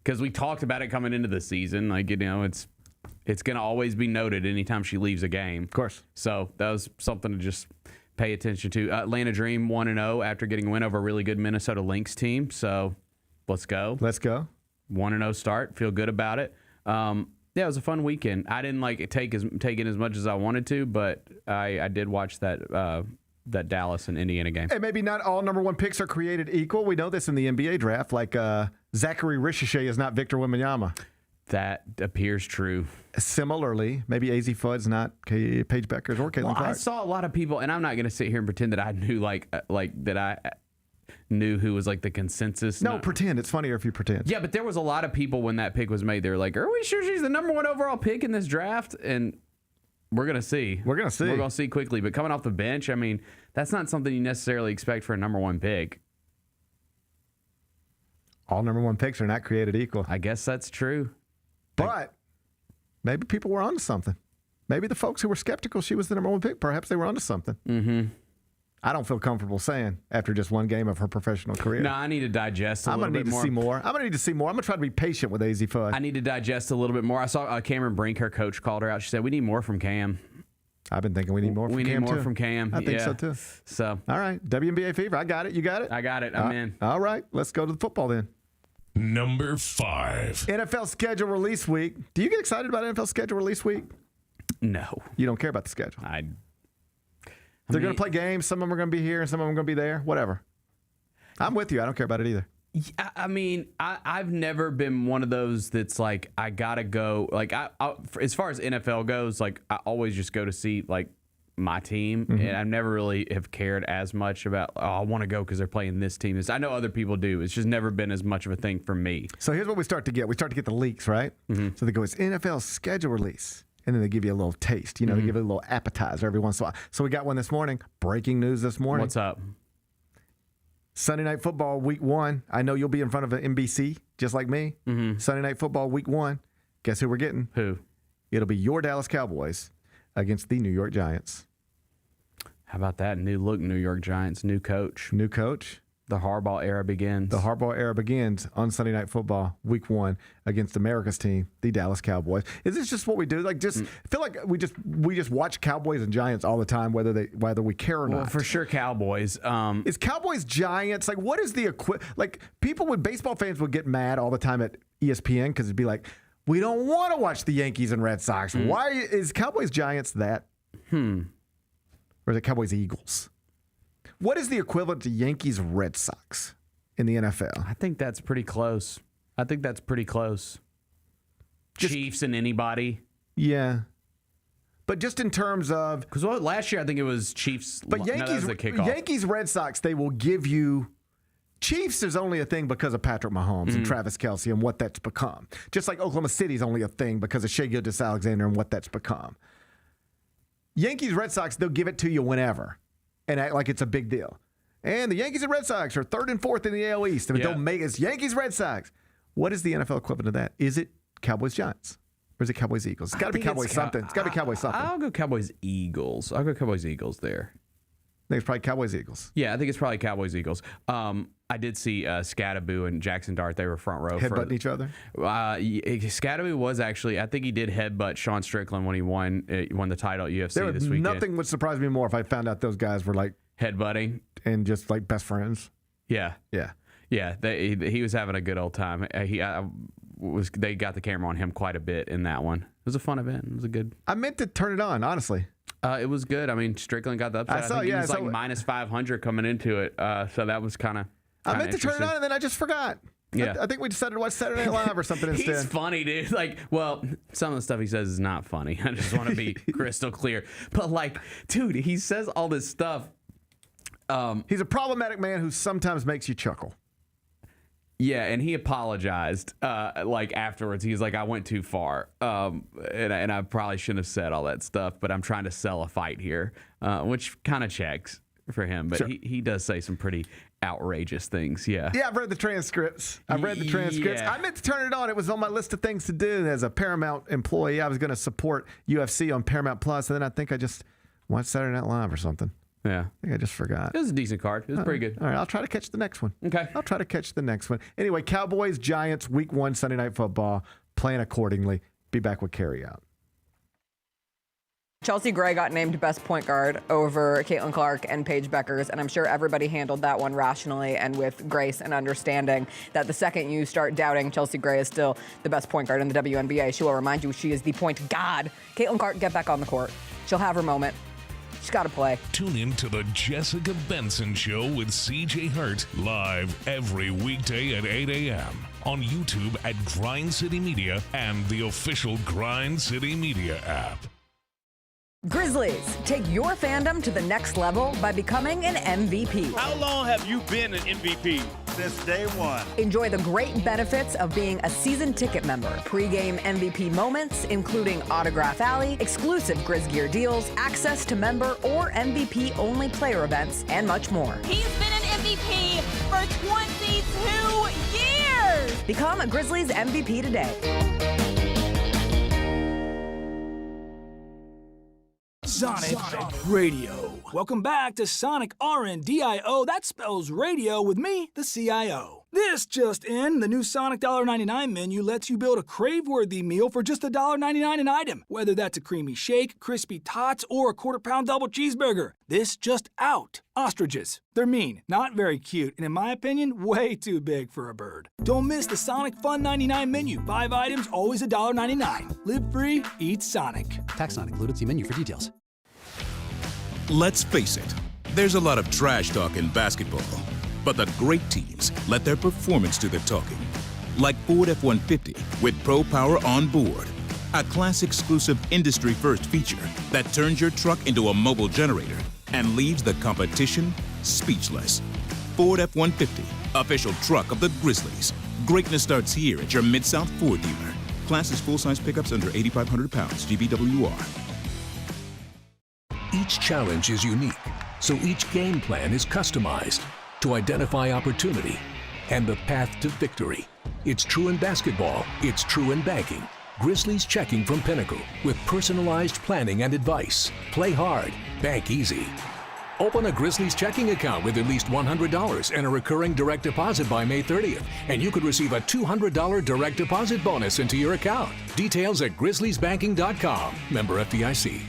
because we talked about it coming into the season. It's going to always be noted anytime she leaves a game. Of course. So that was something to just pay attention to. Atlanta Dream 1-0 after getting a win over a really good Minnesota Lynx team. So let's go. 1-0 start. Feel good about it. Yeah, it was a fun weekend. I didn't take in as much as I wanted to, but I did watch that Dallas and Indiana game. And maybe not all number 1 picks are created equal. We know this in the NBA draft. Like Zachary Ricochet is not Victor Wembanyama. That appears true. Similarly, maybe AZ Fudd's not Paige Buechers or Caitlin Clarke. I saw a lot of people, and I'm not going to sit here and pretend that I knew that I knew who was the consensus. No, pretend. It's funnier if you pretend. Yeah, but there was a lot of people when that pick was made. They were like, "Are we sure she's the number 1 overall pick in this draft?" And we're going to see. We're going to see quickly. But coming off the bench, I mean, that's not something you necessarily expect for a number 1 pick. All number 1 picks are not created equal. I guess that's true. But maybe people were onto something. Maybe the folks who were skeptical she was the number 1 pick, perhaps they were onto something. Mm-hmm. I don't feel comfortable saying after just one game of her professional career. No, I need to digest a little bit more. I'm going to need to see more. I'm going to try to be patient with AZ Fudd. I need to digest a little bit more. I saw Cameron Brink, her coach, called her out. She said, "We need more from Cam." I've been thinking we need more from Cam, too. We need more from Cam. I think so, too. So, all right, WNBA fever. I got it. You got it? I got it. I'm in. All right, let's go to the football then. Number 5. NFL schedule release week. Do you get excited about NFL schedule release week? No. You don't care about the schedule? They're going to play games. Some of them are going to be here and some of them are going to be there. Whatever. I'm with you. I don't care about it either. I mean, I've never been one of those that's like, I got to go. As far as NFL goes, I always just go to see, my team. Mm-hmm. And I never really have cared as much about, I want to go because they're playing this team. I know other people do. It's just never been as much of a thing for me. So here's what we start to get. We start to get the leaks, right? Mm-hmm. So they go, it's NFL schedule release. And then they give you a little taste. They give you a little appetizer every once in a while. So we got one this morning. Breaking news this morning. What's up? Sunday Night Football week 1. I know you'll be in front of an NBC just like me. Mm-hmm. Sunday Night Football week 1. Guess who we're getting? Who? It'll be your Dallas Cowboys against the New York Giants. How about that? New look, New York Giants. New coach. New coach. The Harbaugh era begins. The Harbaugh era begins on Sunday Night Football, week 1, against America's team, the Dallas Cowboys. Is this just what we do? I feel like we just watch Cowboys and Giants all the time, whether we care or not. Well, for sure, Cowboys. Is Cowboys Giants what is the people with baseball fans would get mad all the time at ESPN because it'd be like, we don't want to watch the Yankees and Red Sox. Why is Cowboys Giants that? Or is it Cowboys Eagles? What is the equivalent to Yankees Red Sox in the NFL? I think that's pretty close. Chiefs and anybody. Yeah. But just in terms of... Because last year I think it was Chiefs. But Yankees Red Sox, they will give you... Chiefs is only a thing because of Patrick Mahomes and Travis Kelce and what that's become. Just like Oklahoma City is only a thing because of Shai Gilgeous-Alexander and what that's become. Yankees Red Sox, they'll give it to you whenever and act like it's a big deal. And the Yankees and Red Sox are 3rd and 4th in the AL East. I mean, don't make it's Yankees, Red Sox. What is the NFL equivalent of that? Is it Cowboys, Giants? Or is it Cowboys, Eagles? It's got to be Cowboys something. It's got to be Cowboys something. I'll go Cowboys, Eagles. I'll go Cowboys, Eagles there. I think it's probably Cowboys, Eagles. Yeah, I think it's probably Cowboys, Eagles. I did see Scattaboo and Jackson Dart. They were front row. Headbutting each other? Scattaboo was actually, I think he did headbutt Sean Strickland when he won the title at UFC this weekend. Nothing would surprise me more if I found out those guys were like headbutting and just like best friends. Yeah. Yeah. Yeah. He was having a good old time. They got the camera on him quite a bit in that one. It was a fun event. It was a good. I meant to turn it on, honestly. It was good. I mean, Strickland got the upset. I think he was like minus 500 coming into it. So that was kind of. I meant to turn it on and then I just forgot. Yeah. I think we decided to watch Saturday Night Live or something instead. He's funny, dude. Like, well, some of the stuff he says is not funny. I just want to be crystal clear. But like, dude, he says all this stuff. He's a problematic man who sometimes makes you chuckle. Yeah, and he apologized like afterwards. He's like, I went too far, and I probably shouldn't have said all that stuff, but I'm trying to sell a fight here, which kind of checks for him. But sure. he does say some pretty outrageous things, yeah. Yeah, I've read the transcripts. I meant to turn it on. It was on my list of things to do. As a Paramount employee, I was going to support UFC on Paramount Plus, and then I think I just watched Saturday Night Live or something. Yeah. I think I just forgot. It was a decent card. It was pretty good. All right, I'll try to catch the next one. Okay. I'll try to catch the next one. Anyway, Cowboys, Giants, Week 1, Sunday Night Football. Plan accordingly. Be back with Carry Out. Chelsea Gray got named best point guard over Caitlin Clarke and Paige Buechers, and I'm sure everybody handled that one rationally and with grace and understanding that the second you start doubting Chelsea Gray is still the best point guard in the WNBA, she will remind you she is the point god. Caitlin Clarke, get back on the court. She'll have her moment. She's got to play. Tune in to the Jessica Benson Show with CJ Hurt live every weekday at 8 a.m. on YouTube at Grind City Media and the official Grind City Media app. Grizzlies, take your fandom to the next level by becoming an MVP. How long have you been an MVP? Since day one. Enjoy the great benefits of being a season ticket member. Pre-game MVP moments, including Autograph Alley, exclusive Grizz gear deals, access to member or MVP-only player events, and much more. He's been an MVP for 22 years! Become a Grizzlies MVP today. Sonic Radio. Welcome back to Sonic RNDIO. That spells radio with me, the CIO. This just in, the new Sonic $1.99 menu lets you build a crave-worthy meal for just $1.99 an item, whether that's a creamy shake, crispy tots, or a quarter-pound double cheeseburger. This just out. Ostriches. They're mean, not very cute, and in my opinion, way too big for a bird. Don't miss the Sonic Fun 99 menu. 5 items, always $1.99. Live free, eat Sonic. Tax not included. See menu for details. Let's face it, there's a lot of trash talk in basketball. But the great teams let their performance do the talking. Like Ford F-150 with Pro Power on board. A class-exclusive industry-first feature that turns your truck into a mobile generator and leaves the competition speechless. Ford F-150, official truck of the Grizzlies. Greatness starts here at your Mid-South Ford dealer. Class is full-size pickups under 8,500 pounds, GVWR. Each challenge is unique, so each game plan is customized to identify opportunity and the path to victory. It's true in basketball, it's true in banking. Grizzlies Checking from Pinnacle with personalized planning and advice. Play hard, bank easy. Open a Grizzlies checking account with at least $100 and a recurring direct deposit by May 30th, and you could receive a $200 direct deposit bonus into your account. Details at grizzliesbanking.com. Member FDIC.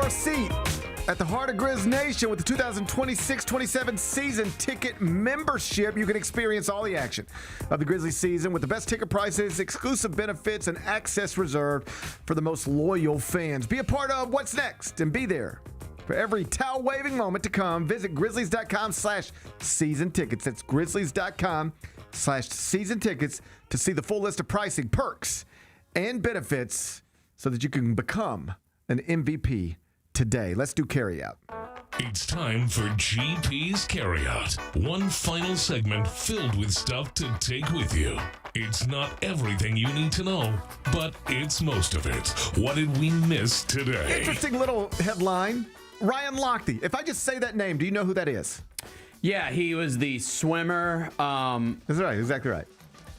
Seat at the heart of Grizz Nation with the 2026-27 season ticket membership. You can experience all the action of the Grizzlies season with the best ticket prices, exclusive benefits, and access reserved for the most loyal fans. Be a part of what's next and be there for every towel-waving moment to come. Visit grizzlies.com/season tickets. That's grizzlies.com/season tickets to see the full list of pricing, perks, and benefits so that you can become an MVP today. Let's do carryout. It's time for GP's Carryout. One final segment filled with stuff to take with you. It's not everything you need to know, but it's most of it. What did we miss today? Interesting little headline. Ryan Lochte. If I just say that name, do you know who that is? Yeah, he was the swimmer. That's right. Exactly right.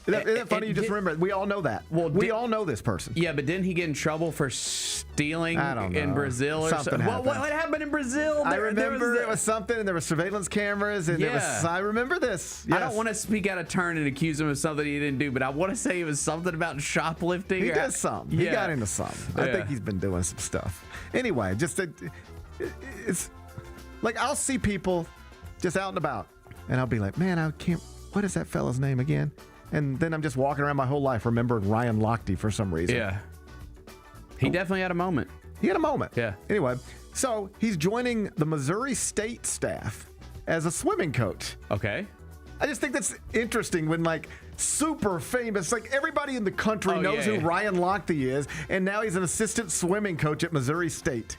Isn't that funny? You just remember it. We all know that. Well, we all know this person. Yeah, but didn't he get in trouble for stealing in Brazil or something? What happened in Brazil? I remember it was something, and there were surveillance cameras, and I remember this. Yes. I don't want to speak out of turn and accuse him of something he didn't do, but I want to say it was something about shoplifting. He did something. He got into something. I think he's been doing some stuff. Anyway, it's like I'll see people just out and about, and I'll be like, man, I can't. What is that fella's name again? And then I'm just walking around my whole life remembering Ryan Lochte for some reason. Yeah. He definitely had a moment. He had a moment. Yeah. Anyway, so he's joining the Missouri State staff as a swimming coach. Okay. I just think that's interesting when, like, super famous, like everybody in the country knows who Ryan Lochte is, and now he's an assistant swimming coach at Missouri State.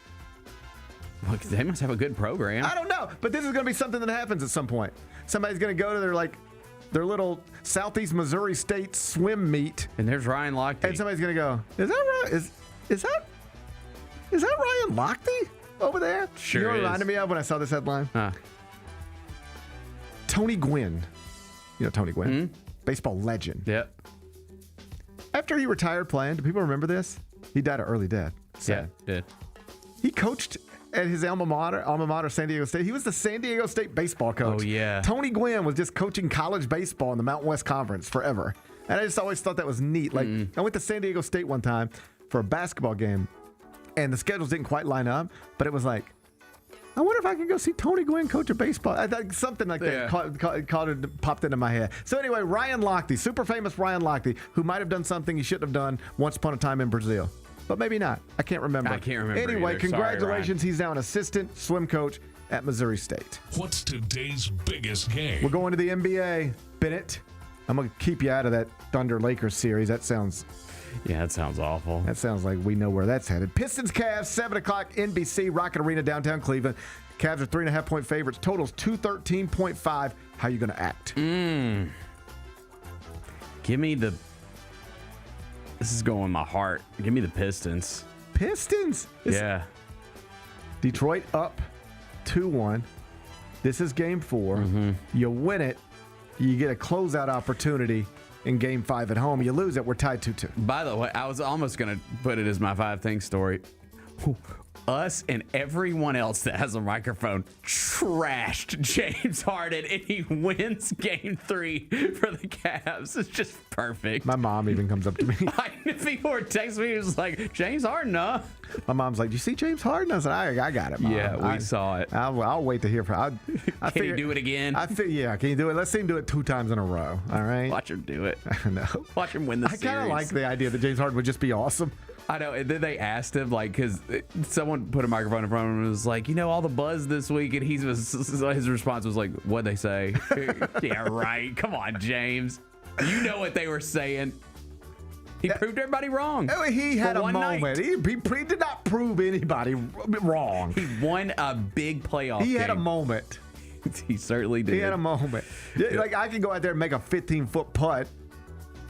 Look, they must have a good program. I don't know, but this is going to be something that happens at some point. Somebody's going to go to their little Southeast Missouri State swim meet, and there's Ryan Lochte, and somebody's gonna go, is that right? Is that Ryan Lochte over there? Sure. You know what it reminded me of when I saw this headline? Tony Gwynn. You know Tony Gwynn, baseball legend. Yep. After he retired playing, do people remember this? He died an early death. Yeah, did. He coached at his alma mater, San Diego State. He was the San Diego State baseball coach. Oh, yeah. Tony Gwynn was just coaching college baseball in the Mountain West Conference forever. And I just always thought that was neat. Like, I went to San Diego State one time for a basketball game, and the schedules didn't quite line up, but it was like, I wonder if I can go see Tony Gwynn coach a baseball. I thought something like that popped into my head. So anyway, Ryan Lochte, super famous Ryan Lochte, who might have done something he shouldn't have done once upon a time in Brazil. But maybe not. I can't remember. Anyway, either. congratulations. Sorry, he's now an assistant swim coach at Missouri State. What's today's biggest game? We're going to the NBA. Bennett, I'm going to keep you out of that Thunder Lakers series. That sounds awful. That sounds like we know where that's headed. Pistons Cavs, 7 o'clock, NBC, Rocket Arena, downtown Cleveland. Cavs are 3.5-point favorites. Totals 213.5. How you going to act? Give me the... This is going my heart. Give me the Pistons. Pistons? Yeah. Detroit up 2-1. This is game 4. You win it, you get a closeout opportunity in game 5 at home. You lose it, we're tied 2-2. By the way, I was almost going to put it as my 5-thing story. Us and everyone else that has a microphone trashed James Harden, and he wins game 3 for the Cavs. It's just perfect. My mom even comes up to me. People were texting me, it was like, James Harden, huh? My mom's like, "Do you see James Harden?" I said, I got it, Mom. Yeah, we saw it. I'll wait to hear from him. Can he do it again? Yeah, can you do it? Let's see him do it 2 times in a row, all right? Watch him do it. I know. Watch him win the series. I kind of like the idea that James Harden would just be awesome. I know. And then they asked him, like, because someone put a microphone in front of him and was like, all the buzz this week. And his response was like, what'd they say? Yeah, right. Come on, James. You know what they were saying. He proved everybody wrong. He had a moment. He did not prove anybody wrong. He won a big playoff game. He had a moment. He certainly did. He had a moment. Yeah. Like, I can go out there and make a 15-foot putt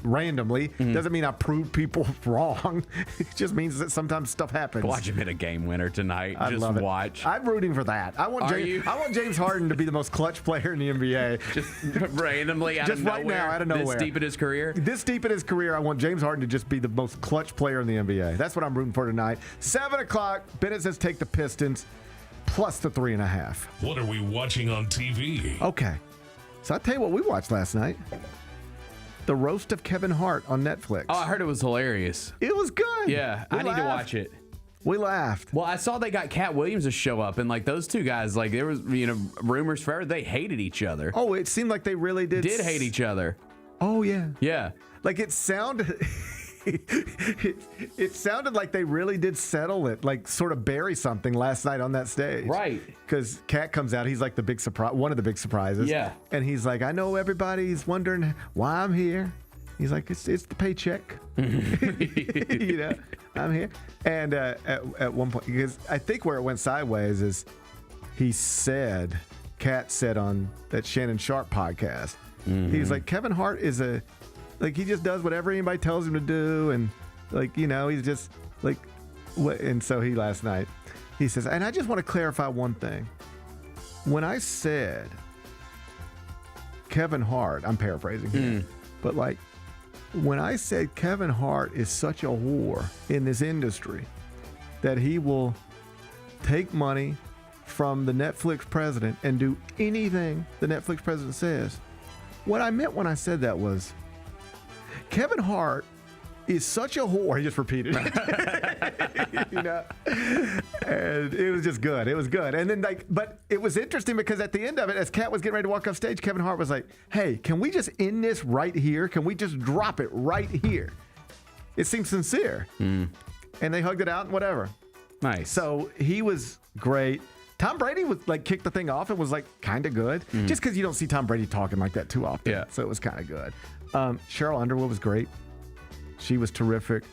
randomly. Doesn't mean I proved people wrong. It just means that sometimes stuff happens. Watch him hit a game winner tonight. I love it. Watch. I'm rooting for that. I want James Harden to be the most clutch player in the NBA. Just randomly out of nowhere. Right now, out of nowhere. This deep in his career? This deep in his career, I want James Harden to just be the most clutch player in the NBA. That's what I'm rooting for tonight. 7 o'clock, Bennett says take the Pistons plus the 3.5. What are we watching on TV? Okay. So I'll tell you what we watched last night. The Roast of Kevin Hart on Netflix. Oh, I heard it was hilarious. It was good. Yeah, I need to watch it. We laughed. Well, I saw they got Cat Williams to show up, and like those two guys, like there was rumors forever they hated each other. Oh, it seemed like they really did hate each other. Oh yeah. Yeah. Like it sounded it sounded like they really did settle it, like sort of bury something last night on that stage. Right. Because Cat comes out, he's like the big surprise, one of the big surprises. Yeah. And he's like, I know everybody's wondering why I'm here. He's like, it's the paycheck. I'm here. And at one point, because I think where it went sideways is Kat said on that Shannon Sharp podcast, he was like, Kevin Hart is he just does whatever anybody tells him to do. And he's just like, and so last night, he says, and I just want to clarify one thing. When I said Kevin Hart, I'm paraphrasing here, but when I said Kevin Hart is such a whore in this industry that he will take money from the Netflix president and do anything the Netflix president says, what I meant when I said that was Kevin Hart is such a whore. He just repeated it. And it was just good. It was good. And then but it was interesting because at the end of it, as Kat was getting ready to walk off stage, Kevin Hart was like, hey, can we just end this right here? Can we just drop it right here? It seemed sincere. And they hugged it out and whatever. Nice. So he was great. Tom Brady was kicked the thing off and was kind of good. Just because you don't see Tom Brady talking like that too often. Yeah. So it was kind of good. Cheryl Underwood was great. She was terrific.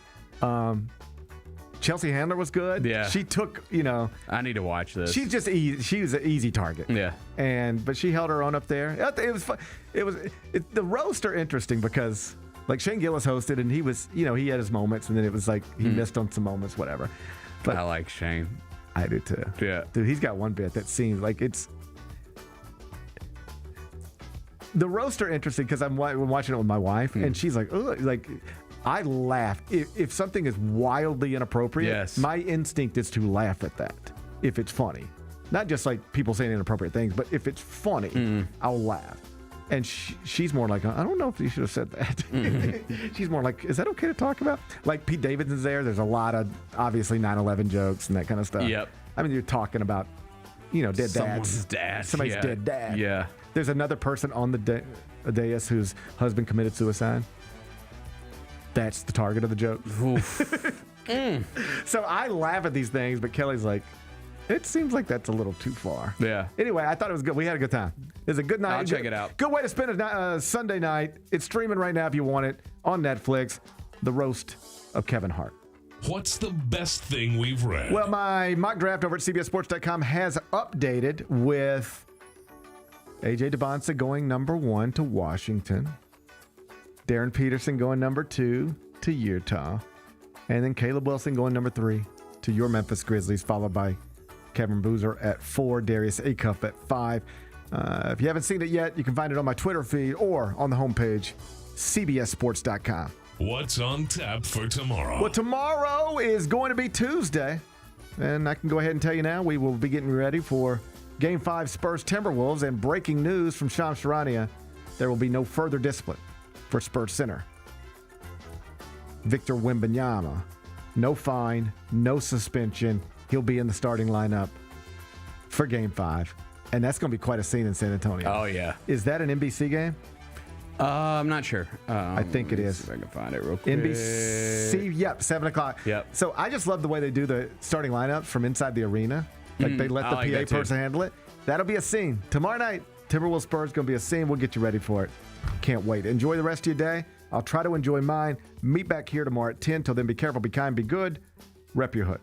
Chelsea Handler was good. Yeah. She took, I need to watch this. She's just easy. She was an easy target. Yeah. But she held her own up there. It was fun. The roasts are interesting because Shane Gillis hosted and he was, he had his moments and then it was he missed on some moments, whatever. But I like Shane. I do too. Yeah. Dude, he's got one bit that seems like it's. The roasts are interesting because I'm watching it with my wife and she's like, oh, I laugh. If something is wildly inappropriate, yes, my instinct is to laugh at that if it's funny. Not just people saying inappropriate things, but if it's funny, I'll laugh. And she's more like, I don't know if you should have said that. She's more like, is that okay to talk about? Pete Davidson's there. There's a lot of, obviously, 9/11 jokes and that kind of stuff. Yep. I mean, you're talking about, dead Someone's dads. dad. Somebody's dead dad. Yeah. There's another person on the dais whose husband committed suicide. That's the target of the joke. So I laugh at these things, but Kelly's like, it seems like that's a little too far. Yeah. Anyway, I thought it was good. We had a good time. It was a good night. I'll check it out. Good way to spend a Sunday night. It's streaming right now if you want it on Netflix. The Roast of Kevin Hart. What's the best thing we've read? Well, my mock draft over at CBSSports.com has updated with A.J. Devonsa going number 1 to Washington. Darren Peterson going number 2 to Utah. And then Caleb Wilson going number 3 to your Memphis Grizzlies, followed by Kevin Boozer at 4, Darius Acuff at 5. If you haven't seen it yet, you can find it on my Twitter feed or on the homepage, CBSSports.com. What's on tap for tomorrow? Well, tomorrow is going to be Tuesday. And I can go ahead and tell you now, we will be getting ready for Game 5 Spurs Timberwolves. And breaking news from Shams Charania, there will be no further discipline for Spurs center Victor Wembanyama. No fine, no suspension. He'll be in the starting lineup for Game 5. And that's going to be quite a scene in San Antonio. Oh, yeah. Is that an NBC game? I'm not sure. I think it is. See if I can find it real quick. NBC, yep, 7 o'clock. Yep. So I just love the way they do the starting lineups from inside the arena. They let the PA person handle it. That'll be a scene. Tomorrow night, Timberwolves Spurs going to be a scene. We'll get you ready for it. Can't wait. Enjoy the rest of your day. I'll try to enjoy mine. Meet back here tomorrow at 10. Till then, be careful, be kind, be good. Rep your hood.